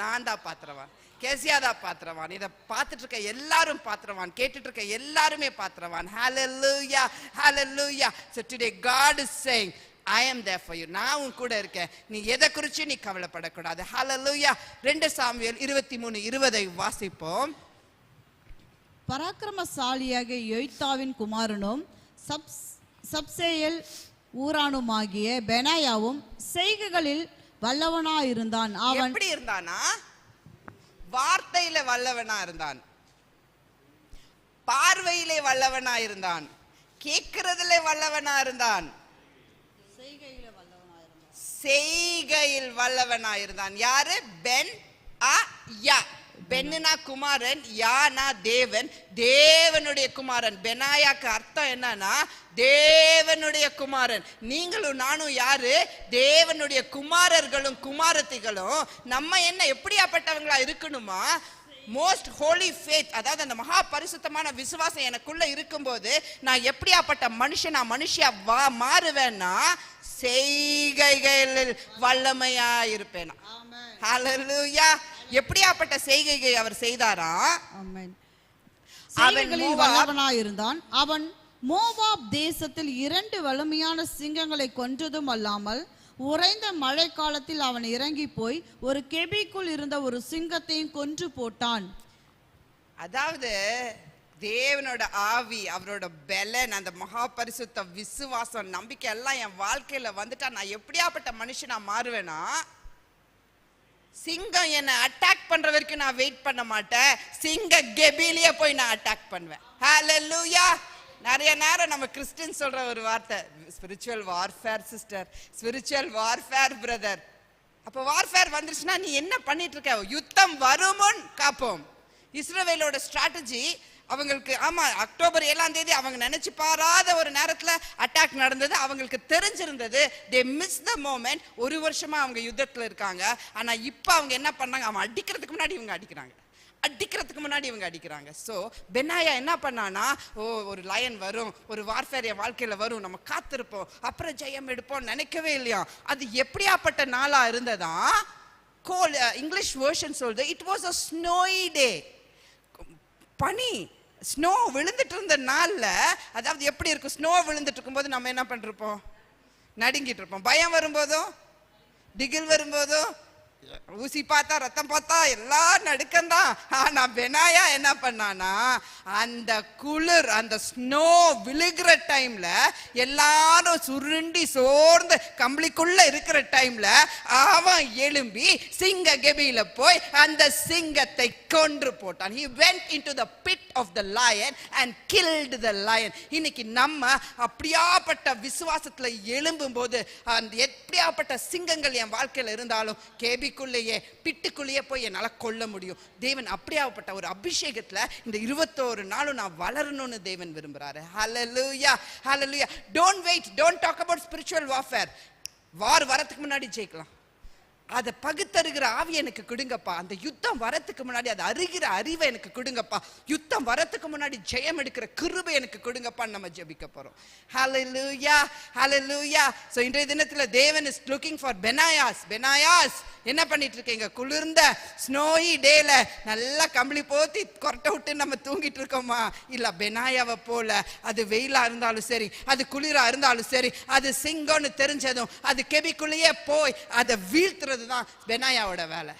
நான் தான் பாத்திரவான். கேசியாதா பாத்திரவான். இதை பார்த்துட்டு இருக்க எல்லாரும் பாத்திரவான், கேட்டுட்டு இருக்க எல்லாருமே பாத்திரவான். Hallelujah, hallelujah. So today God is saying, I am there for you. நான் உன் கூட இருக்கேன், நீ எதை குறிச்சு நீ கவலைப்படக்கூடாது. Hallelujah. 2 சாமுவேல் 23:20 வாசிப்போம். பராக்கிரமசாலியாக யோய்தாவின் குமாரனும் சப்சேயேல் ஊரானுமாகிய பெனாயாவும் செய்கைகளில் வல்லவனாயிருந்தான். அவன் எப்படி இருந்தானா? வார்த்தையில வல்லவனா இருந்தான், பார்வையிலே வல்லவனா இருந்தான், கேட்கிறதுல வல்லவனா இருந்தான், செய்கையில் வல்லவனா இருந்தான். யாரு? பென் ஆ யா. பென்னா குமாரன், யானா தேவன், தேவனுடைய குமாரன். பெனாயாக்கு அர்த்தம் என்னன்னா தேவனுடைய குமாரன். நீங்களும் நானும் யாரு? தேவனுடைய குமாரர்களும் குமாரத்திகளும். நம்ம என்ன எப்படியாப்பட்டவங்களா இருக்கணுமா? மோஸ்ட் ஹோலி ஃபேத், அதாவது அந்த மகா பரிசுத்தமான விசுவாசம் எனக்குள்ள இருக்கும்போது நான் எப்படியாப்பட்ட மனுஷியா மாறுவேன்னா செய்கைகளில் வல்லமையா இருப்பேனா. ஹல்லேலூயா. எப்படியாப்பட்ட செய்கையை அவர் செய்தாரா? ஆமென். செய்கைகளில் வல்லவனாயிருந்தான். அவன் மோவாப் தேசத்தில் 2 வலிமையான சிங்கங்களை கொன்றதும் அல்லாமல் உறைந்த மழை காலத்தில் அவன் இறங்கி போய் ஒரு கெபிக்குள் இருந்த ஒரு சிங்கத்தையும் கொன்று போட்டான். அதாவது தேவனோட ஆவி, அவரோட பலன், அந்த மகா பரிசுத்த விசுவாசம், நம்பிக்கை எல்லாம் என் வாழ்க்கையில வந்துட்டா நான் எப்படியாப்பட்ட மனுஷனா மாறுவேனா? சிங்கம் என்ன அட்டாக் பண்ற வரைக்கும் நான் வெயிட் பண்ண மாட்டேன், சிங்க கெபிலியே போய் நான் அட்டாக் பண்ணுவேன். ஹல்லேலூயா. நிறைய நேரம் நம்ம கிறிஸ்டியன் சொல்ற ஒரு வார்த்தை, spiritual warfare sister, spiritual warfare brother. அப்ப வார்ஃபேர் வந்துருச்சுன்னா நீ என்ன பண்ணிட்டு இருக்க? யுத்தம் வருமுன் காப்போம். இஸ்ரவேலோட ஸ்ட்ராட்டஜி அவங்களுக்கு, ஆமா, அக்டோபர் 7ஆம் தேதி அவங்க நினைச்சு பாராத ஒரு நேரத்துல அட்டாக் நடந்தது. அவங்களுக்கு தெரிஞ்சிருந்தது. they miss the moment. 1 வருஷமா அவங்க யுத்தத்துல இருக்காங்க. ஆனா இப்ப அவங்க என்ன பண்ணாங்க? அவன் அடிக்கிறதுக்கு முன்னாடி இவங்க அடிக்கிறாங்க. சோ பெனாயா என்ன பண்ணானா, ஒரு லயன் வரும், ஒரு வார்ஃபேர் என் வாழ்க்கையில வரும், நம்ம காத்திருப்போம், அப்புறம் ஜெயம் எடுப்போம் நினைக்கவே இல்லையா. அது எப்படியாப்பட்ட நாளா இருந்ததா? இங்கிலீஷ் வெர்ஷன் சொல்லுது, it was a snowy day. பனி, ஸ்னோ விழுந்துட்டு இருந்த நாள்ல, அதாவது எப்படி இருக்கும்? ஸ்னோ விழுந்துட்டு இருக்கும்போது நம்ம என்ன பண்ணிருப்போம்? நடுங்கிட்டு இருப்போம். பயம் வரும்போதும், திகில் வரும்போதும், ஊசி பார்த்தா ரத்தம் பார்த்தா எல்லாம் நடுக்கம்தான். ஆனா பெனாயா என்ன பண்ணானா, அந்த குளிர், அந்த ஸ்னோ விழுகிற டைம்ல, எல்லாரும் சுருண்டி சோர்ந்து கம்பளிக்குள்ள இருக்கிற டைம்ல அவன் எழும்பி சிங்க கெபியில போய் அந்த சிங்கத்தை கொன்று போட்டான். He went into the pit of the lion and killed the lion. இன்னைக்கு நம்ம அப்படியாப்பட்ட விசுவாசத்துல எழும்பும் போது, அந்த எப்படியாப்பட்ட சிங்கங்கள் என் வாழ்க்கையில இருந்தாலும், கேபி கெபிக்குள்ளேயே பிட்டுக்குள்ளேயே போய் என்னால கொள்ள முடியும். தேவன் அப்படியாப்பட்ட ஒரு அபிஷேகத்துல இந்த 21 நாளும் நான் வளரணும்னு தேவன் விரும்புறாரு. ஹல்லேலூயா, ஹல்லேலூயா. Don't wait, don't talk about spiritual warfare. வார் வரதுக்கு முன்னாடி ஜெயிக்கலாம். அதை பகுத்தருகிற ஆவி எனக்கு கொடுங்கப்பா. அந்த யுத்தம் வரத்துக்கு முன்னாடி அதை அறிகிற அறிவை எனக்கு கொடுங்கப்பா. யுத்தம் வரத்துக்கு முன்னாடி ஜெயம் எடுக்கிற கிருபை எனக்கு கொடுங்கப்பான்னு நம்ம ஜெபிக்க போறோம். ஹல்லேலூயா, ஹல்லேலூயா. சோ இன்றைய தினத்துல தேவன் இஸ் லுக்கிங் ஃபார் பெனாயாஸ். பெனாயாஸ் என்ன பண்ணிட்டு இருக்கீங்க? குளிர்ந்த ஸ்னோயி டேல நல்லா கம்பளி போத்தி கொரட்டை விட்டு நம்ம தூங்கிட்டு இருக்கோமா? இல்ல, பெனாயாவை போல அது வெயிலா இருந்தாலும் சரி, அது குளிரா இருந்தாலும் சரி, அது சிங்கம்னு தெரிஞ்சதும் அது கெபிக்குள்ளேயே போய் அதை வீழ்த்துறது தான் பெனாயாவோட வேலை.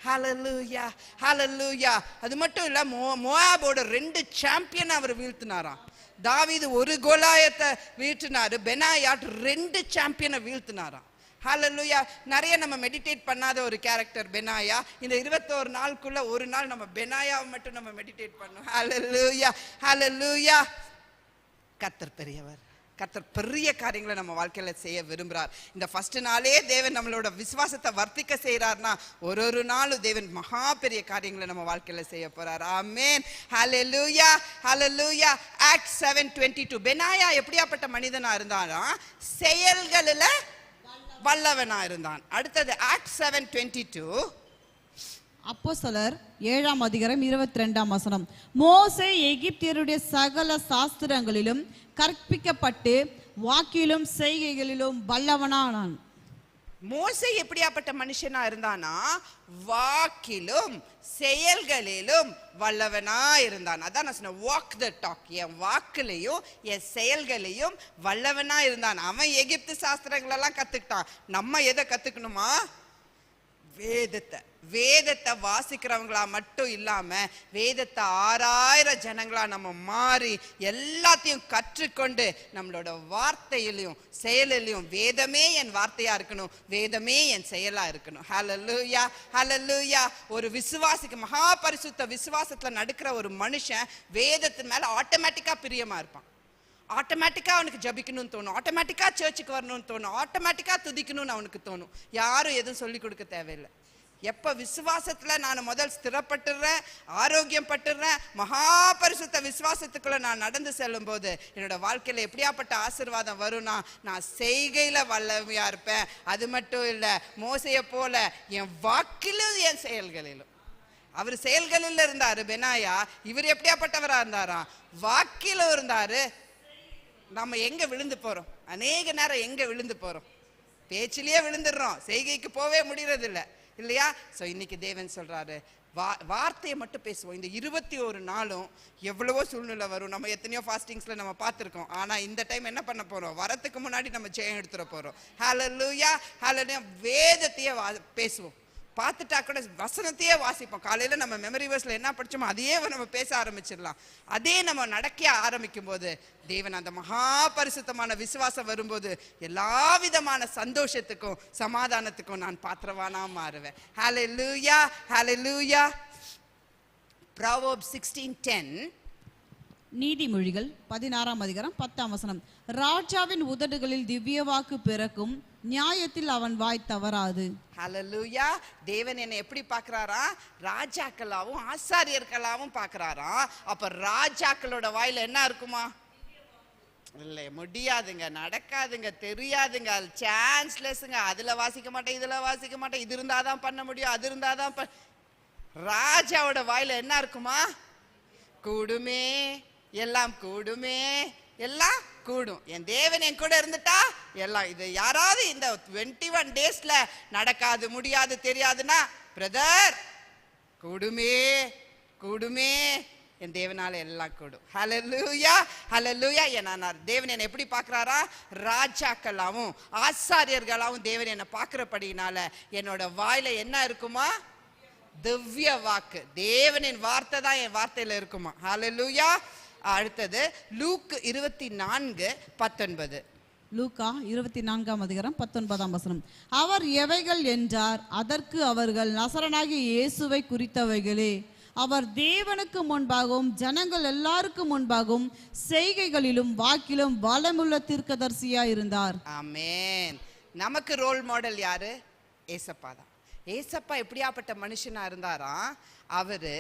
ஹல்லேலூயா, ஹல்லேலூயா. அது மட்டும் இல்ல, மோவாபோட 2 சாம்பியன் அவர் வீழ்த்தினாராம். தாவீது ஒரு கோலாயத்தை வீழ்த்தினாரு, பெனாயா 2 சாம்பியனை வீழ்த்தினாராம். ஹல்லேலூயா. நிறைய நம்ம மெடிடேட் பண்ணாத ஒரு கேரக்டர் பெனாயா. இந்த 21 நாளுக்குள்ள ஒரு நாள் நம்ம பெனாயாவை மட்டும் நம்ம மெடிடேட் பண்ணோம். ஹல்லேலூயா, ஹல்லேலூயா. கர்த்தர் பெரியவர். கர்த்தர் பெரிய காரியங்களை நம்ம வாழ்க்கையில செய்ய விரும்புறார். இந்த ஃபர்ஸ்ட் நாளே தேவன் நம்மளோட விசுவாசத்தை வர்த்திக்க செய்யறார்னா ஒரு நாளும் தேவன் மகா பெரிய காரியங்களை நம்ம வாழ்க்கையில செய்ய போறார். ஆமென், ஹல்லேலூயா, ஹல்லேலூயா. ஆக்ட்ஸ் 7:22. பெனாயா எப்படியாப்பட்ட மனிதனா இருந்தானா? செயல்களில வல்லவனா இருந்தான். அடுத்தது ஆக்ட்ஸ் 7:22. அப்போஸ்தலர் 7ஆம் அதிகாரம் 22ஆம் வசனம். மோசே எகிப்தியருடைய சகல சாஸ்திரங்களிலும் கற்பிக்கப்பட்டு வாக்கிலும் செய்கைகளிலும் வல்லவனானான். மோசே எப்படியாப்பட்ட மனுஷனா இருந்தானா? வாக்கிலும் செயல்களிலும் வல்லவனா இருந்தான். அதான் நான் சொன்னேன், வாக் த டாக். என் வாக்குலையும் என் செயல்களையும் வல்லவனா இருந்தான். அவன் எகிப்து சாஸ்திரங்கள் எல்லாம் கத்துக்கிட்டான். நம்ம எதை கத்துக்கணுமா? வேதத்தை வாசிக்கிறவங்களா மட்டும் இல்லாம வேதத்தை 6000 ஜனங்களா நம்ம மாறி எல்லாத்தையும் கற்றுக்கொண்டு நம்மளோட வார்த்தையிலையும் செயலிலையும் வேதமே என் வார்த்தையா இருக்கணும், வேதமே என் செயலா இருக்கணும். ஹல்லேலூயா, ஹல்லேலூயா. ஒரு விசுவாசிக்கு, மகா பரிசுத்த விசுவாசத்துல நடக்கிற ஒரு மனுஷன் வேதத்தின் மேல ஆட்டோமேட்டிக்கா பிரியமா இருப்பான். ஆட்டோமேட்டிக்கா அவனுக்கு ஜபிக்கணும்னு தோணும், ஆட்டோமேட்டிக்கா சர்ச்சுக்கு வரணும்னு தோணும், ஆட்டோமேட்டிக்கா துதிக்கணும்னு அவனுக்கு தோணும். யாரும் எதுவும் சொல்லி கொடுக்க தேவையில்லை. எப்ப விசுவாசத்துல நான் முதல் ஸ்திரப்பட்டுறேன், ஆரோக்கியம் பட்டுறேன், மகா பரிசுத்த விசுவாசத்துக்குள்ள நான் நடந்து செல்லும் போது என்னோட வாழ்க்கையில எப்படியாப்பட்ட ஆசீர்வாதம் வரும்னா, நான் செய்கையில வல்லமையா இருப்பேன். அது மட்டும் இல்ல, மோசைய போல என் வாக்கிலும் என் செயல்களிலும். அவர் செயல்களில் இருந்தாரு பெனாயா. இவர் எப்படியாப்பட்டவரா இருந்தாரா? வாக்கிலும் இருந்தாரு. நம்ம எங்க விழுந்து போறோம்? அநேக நேரம் எங்க விழுந்து போறோம்? பேச்சிலேயே விழுந்துடுறோம், செய்கைக்கு போவே முடியறது இல்லை, இல்லையா? சோ இன்னைக்கு தேவன் சொல்றாரு, வார்த்தையை மட்டும் பேசுவோம். இந்த 21 நாளும் எவ்வளவோ சூழ்நிலை வரும். நம்ம எத்தனையோ ஃபாஸ்டிங்ஸ்ல நம்ம பார்த்துருக்கோம். ஆனா இந்த டைம் என்ன பண்ண போறோம்? வரத்துக்கு முன்னாடி நம்ம ஜெயம் எடுத்துட போறோம். ஹல்லேலூயா, ஹல்லேலூயா. வேதத்தையே பேசுவோம். பார்த்துட்டா கூட வசனத்தையே வாசிப்போம். காலையில நம்ம மெமரி வேர்ஸ்ல என்ன படிச்சோமோ அதையே நம்ம பேச ஆரம்பிச்சிடலாம். அதே நம்ம நடக்க ஆரம்பிக்கும் போது தேவன் அந்த மகா பரிசுத்தமான விசுவாசம் வரும்போது எல்லா விதமான சந்தோஷத்துக்கும் சமாதானத்துக்கும் நான் பாத்திரவானா மாறுவேன். ஹல்லேலூயா, ஹல்லேலூயா. Proverbs 16:10. நீதிமொழிகள் 16ஆம் அதிகாரம் 10ஆம் வசனம். ராஜாவின் உதடுகளில் திவ்ய வாக்கு பிறக்கும், நியாயத்தில் அவன் வாய் தவறாது. ஹல்லேலூயா. தேவன் என்னை எப்படி பார்க்கறாரா? ராஜாக்களாவும் ஆசாரியர்களாவும் பார்க்கறாரா. அப்ப ராஜாக்களோட வாயில என்ன இருக்குமா? இல்லை, முடியாதுங்க, நடக்காதுங்க, தெரியாதுங்க, அது சான்ஸ்லெஸ்ங்க. அதுல வாசிக்க மாட்டேன், இதுல வாசிக்க மாட்டேன், இது இருந்தாதான் பண்ண முடியும், அது இருந்தாதான் ராஜாவோட வாயில என்ன இருக்குமா? கூடுமே, எல்லாம் கூடுமே, எல்லாம் கூடும். என் தேவன் என் கூட இருந்துட்டா எல்லாம். இது யாராவது இந்த 21 டேஸ்ல நடக்காது, முடியாது, தெரியாதுன்னா, பிரதர் கூடுமே, கூடுமே, என் தேவனால எல்லாம் கூடும். ஹல்லேலூயா, ஹல்லேலூயா. தேவன் என்னை எப்படி பார்க்கறாரா? ராஜாக்களாவும் ஆசாரியர்களாவும் தேவன் என்னை பார்க்கிறபடினால என்னோட வாயில என்ன இருக்குமா? திவ்ய வாக்கு. தேவனின் வார்த்தை தான் என் வார்த்தையில இருக்குமா? ஹல்லேலூயா. அடுத்தது லூக் 24:19. லூக்கா 24ஆம் அதிகாரம் 19ஆம் வசனம். அவர் எவைகள் என்றார், அதற்கு அவர்கள் நசரனாகிய இயேசுவை குறித்தவைகளே. அவர் தேவனுக்கு முன்பாகவும் ஜனங்கள் எல்லாருக்கும் முன்பாகவும் செய்கைகளிலும் வாக்கிலும் பலமுள்ள தீர்க்கதரிசியா இருந்தார். ஆமென். நமக்கு ரோல் மாடல் யாரு? ஏசப்பா தான். ஏசப்பா எப்படியாப்பட்ட மனுஷனா இருந்தாராம்? அவரு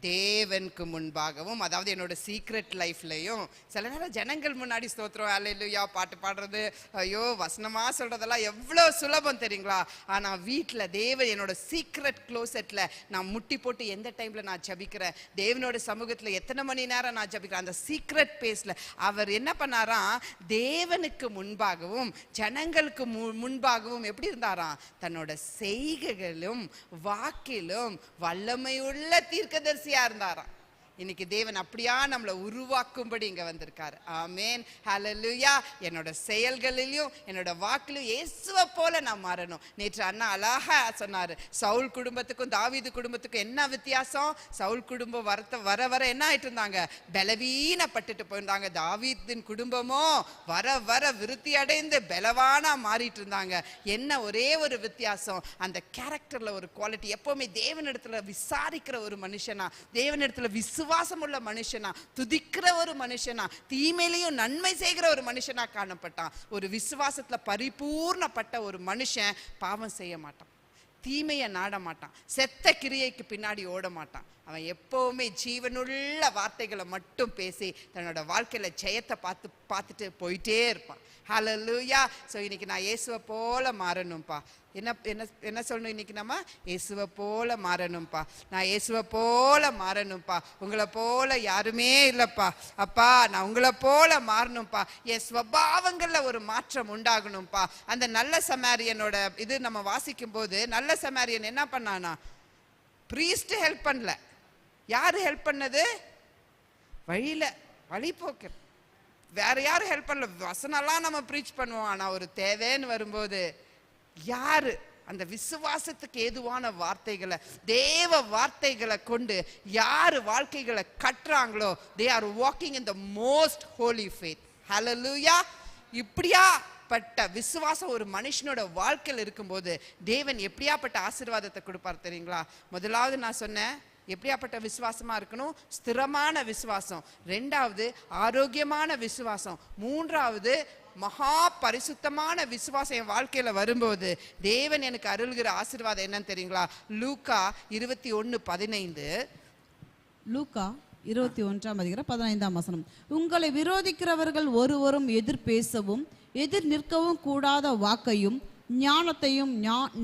தேவனுக்கு முன்பாகவும், அதாவது என்னோட சீக்ரெட் லைஃப்லையும் சில நேரம் ஜனங்கள் முன்னாடி ஸ்தோத்திரம் அல்லேலூயா பாட்டு பாடுறது, ஐயோ வசனமா சொல்றதெல்லாம் எவ்வளோ சுலபம் தெரியுங்களா? ஆனா வீட்டில் தேவன் என்னோட சீக்ரெட் க்ளோசெட்ல நான் முட்டி போட்டு எந்த டைம்ல நான் ஜபிக்கிறேன், தேவனோட சமூகத்துல எத்தனை மணி நேரம் நான் ஜபிக்கிறேன், அந்த சீக்ரெட் பேஸ்ல அவர் என்ன பண்ணாராம்? தேவனுக்கு முன்பாகவும் ஜனங்களுக்கு முன்பாகவும் எப்படி இருந்தாராம்? தன்னோட செய்கைகளும் வாக்கிலும் வல்லமையுள்ள தீர்க்கதரிசி இருந்தாராம். இன்னைக்கு தேவன் அப்படியா நம்மளை உருவாக்கும்படி இங்க வந்திருக்காரு. ஆமேன், ஹல்லேலூயா. என்னோட செயல்களிலும் என்னோட வாக்கிலும் இயேசுவை போல நான் மாறணும். நேற்று அண்ணா அழகா சொன்னாரு, சவுல் குடும்பத்துக்கும் தாவீது குடும்பத்துக்கும் என்ன வித்தியாசம்? சவுல் குடும்பம் வர வர என்ன ஆயிட்டு இருந்தாங்க? பலவீனப்பட்டுட்டு போயிருந்தாங்க. தாவீதின் குடும்பமோ வர வர விருத்தி அடைந்து பலவானா மாறிட்டு இருந்தாங்க. என்ன ஒரே ஒரு வித்தியாசம், அந்த கேரக்டர்ல ஒரு குவாலிட்டி. எப்பவுமே தேவனிடத்துல விசாரிக்கிற ஒரு மனுஷனா, தேவனிடத்துல விசுவாசம் உள்ள மனுஷனா, துதிக்கிற ஒரு மனுஷனா, தீமையிலையும் நன்மை செய்கிற ஒரு மனுஷனா காணப்பட்டான். ஒரு விசுவாசத்துல பரிபூர்ணப்பட்ட ஒரு மனுஷன் பாவம் செய்ய மாட்டான், தீமையை நாட மாட்டான், செத்த கிரியைக்கு பின்னாடி ஓட மாட்டான். அவன் எப்பவுமே ஜீவனுள்ள வார்த்தைகளை மட்டும் பேசி தன்னோட வாழ்க்கையில ஜெயத்தை பார்த்துட்டு போயிட்டே இருப்பான். ஹல்லேலூயா. ஸோ இன்னைக்கு நான் இயேசுவை போல மாறணும்ப்பா. என்ன சொல்லணும்? இன்னைக்கு நம்ம இயேசுவை போல மாறணும்ப்பா. நான் இயேசுவை போல மாறணும்ப்பா. உங்களை போல யாருமே இல்லைப்பா. அப்பா நான் உங்களை போல மாறணும்ப்பா. என் ஸ்வபாவங்கள்ல ஒரு மாற்றம் உண்டாகணும்ப்பா. அந்த நல்ல சமாரியனோட இது நம்ம வாசிக்கும் போது, நல்ல சமாரியன் என்ன பண்ணானா? பிரீஸ்ட் ஹெல்ப் பண்ணல. யாரு ஹெல்ப் பண்ணது? வழிபோக்கர். வேற யாரும் ஹெல்ப் பண்ணல. வசனம்லாம் நம்ம ப்ரீச் பண்ணுவோம். ஆனா ஒரு தேவைன்னு வரும்போது யாரு அந்த விசுவாசத்துக்கு ஏதுவான வார்த்தைகளை, தேவ வார்த்தைகளை கொண்டு யாரு வாழ்க்கைகளை கட்டுறாங்களோ, they are walking in the most holy faith. Hallelujah. இப்படியாப்பட்ட விசுவாசம் ஒரு மனுஷனோட வாழ்க்கையில் இருக்கும்போது தேவன் எப்படியாப்பட்ட ஆசீர்வாதத்தை கொடுப்பார் தெரியுங்களா? முதலாவது நான் சொன்னேன், எப்படியாப்பட்ட விசுவாசமா இருக்கணும்? ஸ்திரமான விசுவாசம். ரெண்டாவது ஆரோக்கியமான விசுவாசம். மூன்றாவது மகா பரிசுத்தமான விசுவாசம் என் வாழ்க்கையில வரும்போது தேவன் எனக்கு அருள்கிற ஆசீர்வாதம் என்னன்னு தெரியுங்களா? லூக்கா 21:15. லூக்கா 21:15. உங்களை விரோதிக்கிறவர்கள் ஒருவரும் எதிர் பேசவும் எதிர் நிற்கவும் கூடாத வாக்கையும் ஞானத்தையும்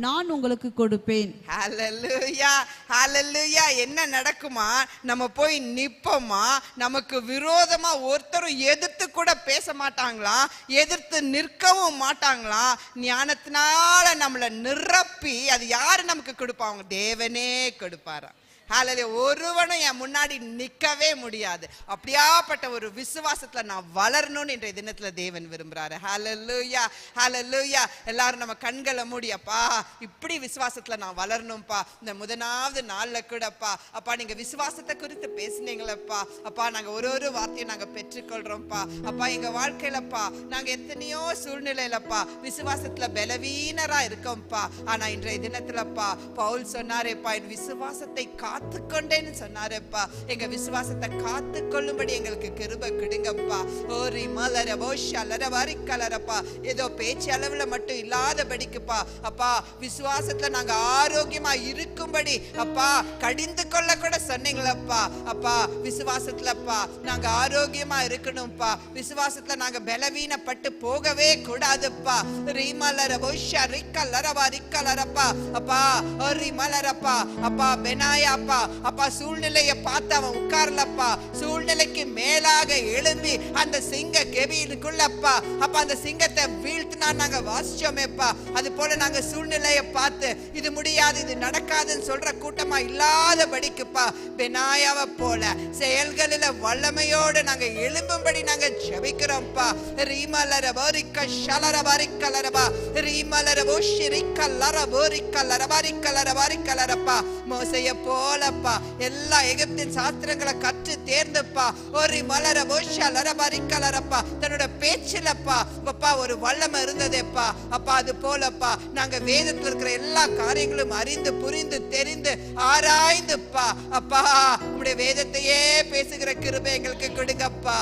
நான் உங்களுக்கு கொடுப்பேன். ஹல்லேலூயா, ஹல்லேலூயா. என்ன நடக்குமா? நம்ம போய் நிப்போமா? நமக்கு விரோதமா ஒருத்தரும் எதிர்த்து கூட பேச மாட்டாங்களா, எதிர்த்து நிற்கவும் மாட்டாங்களா. ஞானத்தினால நம்மளை நிரப்பி அது யாரு நமக்கு கொடுப்பாங்க? தேவனே கொடுப்பாரா. ஹல்லேலூயா. ஒருவனும் என் முன்னாடி நிற்கவே முடியாது. அப்படியாப்பட்ட ஒரு விசுவாசத்துல நான் வளரணும்னு இன்றைய தினத்துல தேவன் விரும்புறாரு. ஹல்லேலூயா, ஹல்லேலூயா. எல்லாரும் நம்ம கண்களை மூடியப்பா, இப்படி விசுவாசத்துல நான் வளரணும்ப்பா. இந்த முதலாவது நாள்ல கூடப்பா, அப்பா நீங்க விசுவாசத்தை குறித்து பேசுனீங்களப்பா. அப்பா நாங்க ஒரு வார்த்தையை நாங்க பெற்றுக்கொள்றோம்ப்பா. அப்பா எங்க வாழ்க்கையிலப்பா நாங்க எத்தனையோ சூழ்நிலையிலப்பா விசுவாசத்துல பலவீனரா இருக்கோம்ப்பா. ஆனா இன்றைய தினத்துலப்பா பவுல் சொன்னாரேப்பா, என் விசுவாசத்தை காத்துக்கொண்டேன்னு சொன்னாரப்பா. எங்க விசுவாசத்தை காத்துக்கொள்ளும்படி எங்களுக்கு கிருபை கொடுங்கப்பா. ஓரி மலர போஷலர வரிக்கலரப்பா. ஏதோ பேச்சு அளவுல மட்டும் இல்லாதபடிக்குப்பா அப்பா விசுவாசத்துல நாங்க ஆரோக்கியமா இருக்கும்படி அப்பா கடிந்து கொள்ள கூட சொன்னீங்களப்பா. அப்பா விசுவாசத்துலப்பா நாங்க ஆரோக்கியமா இருக்கணும்ப்பா. விசுவாசத்துல நாங்க பலவீனப்பட்டு போகவே கூடாதுப்பா. ரீமலர போஷா ரிக்கலர வரிக்கலரப்பா. அப்பா ஓரி மலரப்பா. அப்பா பெனாயா அப்பா சூழ்நிலையை பார்த்து அவன் உட்கார்லப்பா. சூழ்நிலைக்கு மேலாக எழும்பி அந்த சிங்க கெபியிலுக்குள்ளப்பா அப்ப அந்த சிங்கத்தை வீழ்த்தினா நாங்க வாசிச்சோமேப்பா. அது போல நாங்க சூழ்நிலையை பார்த்து இது முடியாது, இது நடக்காதுன்னு சொல்ற கூட்டமா இல்லாதபடிக்குப்பா பெனாயாவை போல செயல்களில வல்லமையோடு நாங்க எழும்பும்படி நாங்க ஜெபிக்கிறோம்ப்பா. ரீமலர போரிக்க ஷலர வரிக்கலரபா. ரீமலர போஷிரிக்க லர போரிக்க லர வரிக்கலர வரிக்கலரப்பா. மோசைய போல போலப்பா எல்லா எகிப்தின் சாஸ்திரங்களை கற்று தேர்ந்துப்பா ஒரு மலர போஷா லரபரிக்கலரப்பா தன்னோட பேச்சிலப்பா அப்பா ஒரு வல்லமை இருந்ததேப்பா. அப்பா அது போலப்பா நாங்க வேதத்துல இருக்கிற எல்லா காரியங்களும் அறிந்து புரிந்து தெரிந்து ஆராய்ந்துப்பா அப்பா உங்களுடைய வேதத்தையே பேசுகிற கிருபை எங்களுக்கு கொடுங்கப்பா.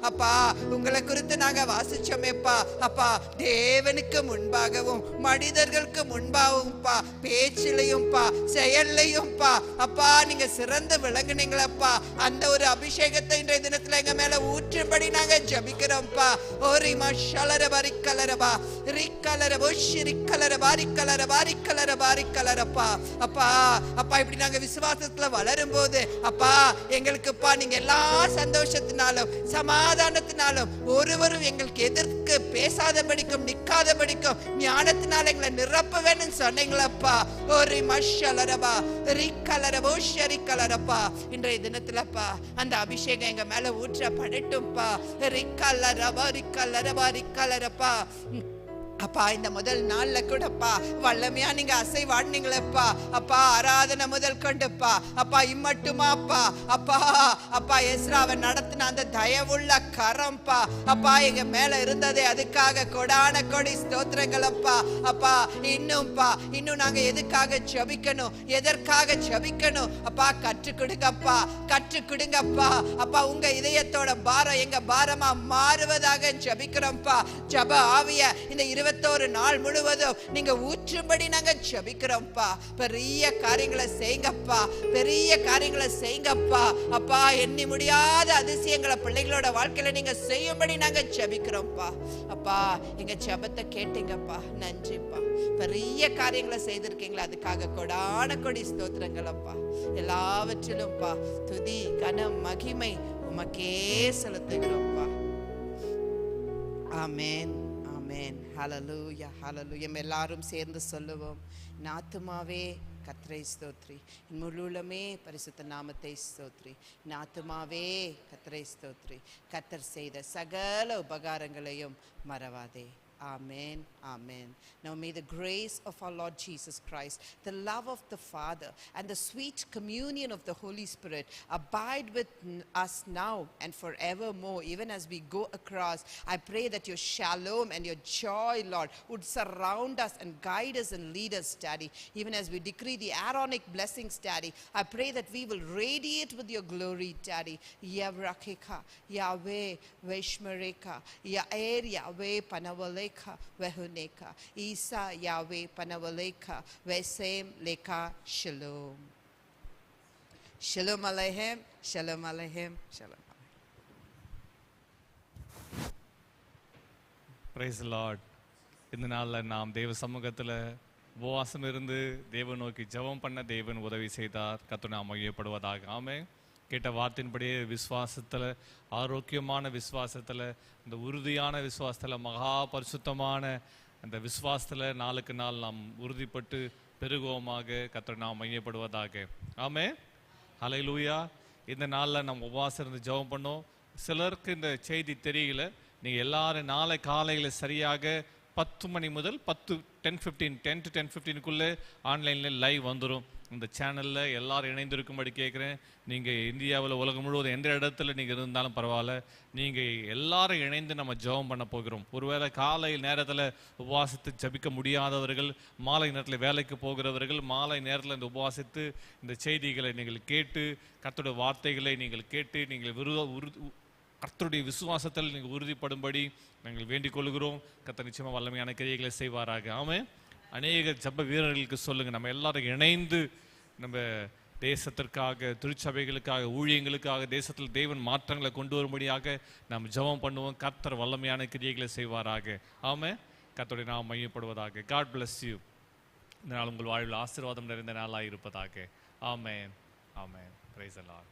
அப்பா உங்களை குறித்து நாங்க வாசிச்சோமேப்பா. அப்பா தேவனுக்கு முன்பாகவும் மனிதர்களுக்கு முன்பாகவும்பா பேச்சிலையும்பா செயல்லையும்பா அப்பா நீங்க சிறந்து விளங்குனீங்களப்பா. அந்த ஒரு அபிஷேகத்தை இன்றைய தினத்துல எங்க மேல ஊற்றும்படி நாங்க ஜபிக்கிறோம்ப்பா. ஓரி மஷலர வரிக்கலரபா ரிக்கலர போஷி ரிக்கலர வாரிக்கலர வாரிக்கலர வாரிக்கலரப்பா. அப்பா அப்பா இப்படி நாங்க விசுவாசத்துல வளரும் போது அப்பா எங்களுக்குப்பா நீங்க எல்லா சந்தோஷத்தினாலும் சமாதானத்தினாலும் ஒருவரும் எங்களுக்கு எதிர்க்கு பேசாதபடிக்கும் நிக்காதபடிக்கும் ஞானத்தினால எங்களை நிரப்ப வேணும்னு சொன்னீங்களப்பா. ஒரு மஷலரபா ரிக்கலரபோ ஷரிக்கலரப்பா இன்றைய தினத்துலப்பா அந்த அபிஷேகம் எங்க மேல ஊற்றப்படட்டும்பா. ரிக்கலரபா ரிக்கலரபா ரிக்கலரப்பா. அப்பா இந்த முதல் நாள்ல கூடப்பா வல்லமையா நீங்க அசைவாடினீங்களப்பா. அப்பா ஆராதனை முதல் கொண்டுப்பா அப்பா இம்மட்டுமாப்பா அப்பா அப்பா எஸ்ராவை நடத்தின அந்த தயவுள்ள கரம்பா அப்பா எங்க மேல இருந்ததே அதுக்காக கொடான கொடி ஸ்தோத்திரங்களப்பா. அப்பா இன்னும் நாங்க எதுக்காக ஜபிக்கணும் எதற்காக ஜபிக்கணும் அப்பா கற்றுக் கொடுங்கப்பா கற்றுக் கொடுங்கப்பா. அப்பா உங்க இதயத்தோட பாரம் எங்க பாரமா மாறுவதாக ஜபிக்கிறோம்ப்பா. ஜப ஆவிய இந்த 21 நாள் முழுவதும் நீங்க ஊற்றும்படி நாங்க ஜெபிக்கிறோம்ப்பா. பெரிய காரியங்களை செய்யுங்கப்பா பெரிய காரியங்களை செய்யுங்கப்பா. அப்பா எண்ணி முடியாத அதிசயங்களை பிள்ளைகளோட வாழ்க்கையில நீங்க செய்யும்படி நாங்க ஜெபிக்கிறோம்ப்பா. அப்பா எங்க ஜெபத்தை கேட்டீங்கப்பா நன்றிப்பா. பெரிய காரியங்களை செய்திருக்கீங்களா அதுக்காக கொடான கொடி ஸ்தோத்திரங்களப்பா. எல்லாவற்றிலும்ப்பா துதி கனம் மகிமை உமக்கே செலுத்துகிறோம்ப்பா. ஆமென் ஆமென். ஹல்லேலூயா ஹல்லேலூயா. எல்லாரும் சேர்ந்து சொல்லுவோம். நாத்துமாவே கர்த்தரை ஸ்தோத்ரி, முழுலமே பரிசுத்த நாமத்தை ஸ்தோத்ரி. நாத்துமாவே கர்த்தரை ஸ்தோத்ரி, கர்த்தர் செய்த சகல உபகாரங்களையும் மறவாதே. Amen, amen. Now may the grace of our Lord Jesus Christ, the love of the Father, and the sweet communion of the Holy Spirit abide with us now and forevermore, even as we go across. I pray that your shalom and your joy, Lord, would surround us and guide us and lead us, Daddy. Even as we decree the Aaronic blessings, Daddy, I pray that we will radiate with your glory, Daddy. Yavrakeka, Yahweh, Veshmareka, Yair, Yahweh, Panavaleka, Vehuneka, Isa, Yahweh, Panavaleka, Vesem, Leka, Shalom. Shalom Aleichem, Shalom Aleichem, Shalom. Praise the Lord. இந்த நாளில் நாம் தேவ சமூகத்தில் உபவாசம் இருந்து தேவன் நோக்கி ஜெபம் பண்ண தேவன் உதவி செய்தார். கர்த்தர் நாமம் மகிமைப்படுவதாக. ஆமென். கேட்ட வார்த்தையின்படியே விசுவாசத்தில் ஆரோக்கியமான விசுவாசத்தில் இந்த உறுதியான விசுவாசத்தில் மகா பரிசுத்தமான அந்த விசுவாசத்தில் நாளுக்கு நாள் நாம் உறுதிப்பட்டு பெருகுவோமாக. கர்த்தர் நாமம் மகிமைப்படுவதாக. ஆமென். ஹல்லேலூயா. இந்த நாளில் நம்ம உபவாசம் இருந்து ஜெபம் பண்ணோம். சிலருக்கு இந்த செய்தி தெரியல. நீங்கள் எல்லாரும் நாளை காலையில் சரியாக 10 மணி முதல் 10 to 10:15 ஆன்லைனில் லைவ் வந்துடும். இந்த சேனலில் எல்லாரும் இணைந்திருக்கும்படி கேட்குறேன். நீங்கள் இந்தியாவில் உலகம் முழுவதும் எந்த இடத்துல நீங்கள் இருந்தாலும் பரவாயில்ல, நீங்கள் எல்லாரும் இணைந்து நம்ம ஜெபம் பண்ண போகிறோம். ஒருவேளை காலை நேரத்தில் உபவாசித்து ஜபிக்க முடியாதவர்கள், மாலை நேரத்தில் வேலைக்கு போகிறவர்கள், மாலை நேரத்தில் இந்த உபவாசித்து இந்த செய்திகளை நீங்கள் கேட்டு கர்த்தருடைய வார்த்தைகளை நீங்கள் கேட்டு நீங்கள் கர்த்தருடைய விசுவாசத்தில் நீங்கள் உறுதிப்படும்படி நாங்கள் வேண்டிக் கொள்கிறோம். கர்த்தர் நிச்சயமாக வல்லமையான கிரியைகளை செய்வாராக. ஆமென். அநேக ஜப வீரர்களுக்கு சொல்லுங்கள், நம்ம எல்லாரும் இணைந்து நம்ம தேசத்திற்காக, திருச்சபைகளுக்காக, ஊழியங்களுக்காக, தேசத்தில் தேவன் மாற்றங்களை கொண்டு வரும்படியாக நாம் ஜெபம் பண்ணுவோம். கர்த்தர் வல்லமையான கிரியைகளை செய்வாராக. ஆமென். கர்த்தருடைய நாமம் மகிமைப்படுவதாக. God bless you. இந்த நாள் உங்கள் வாழ்வில் ஆசீர்வாதம் நிறைந்த நாளாக இருப்பதாக. ஆமென் ஆமென். Praise the Lord.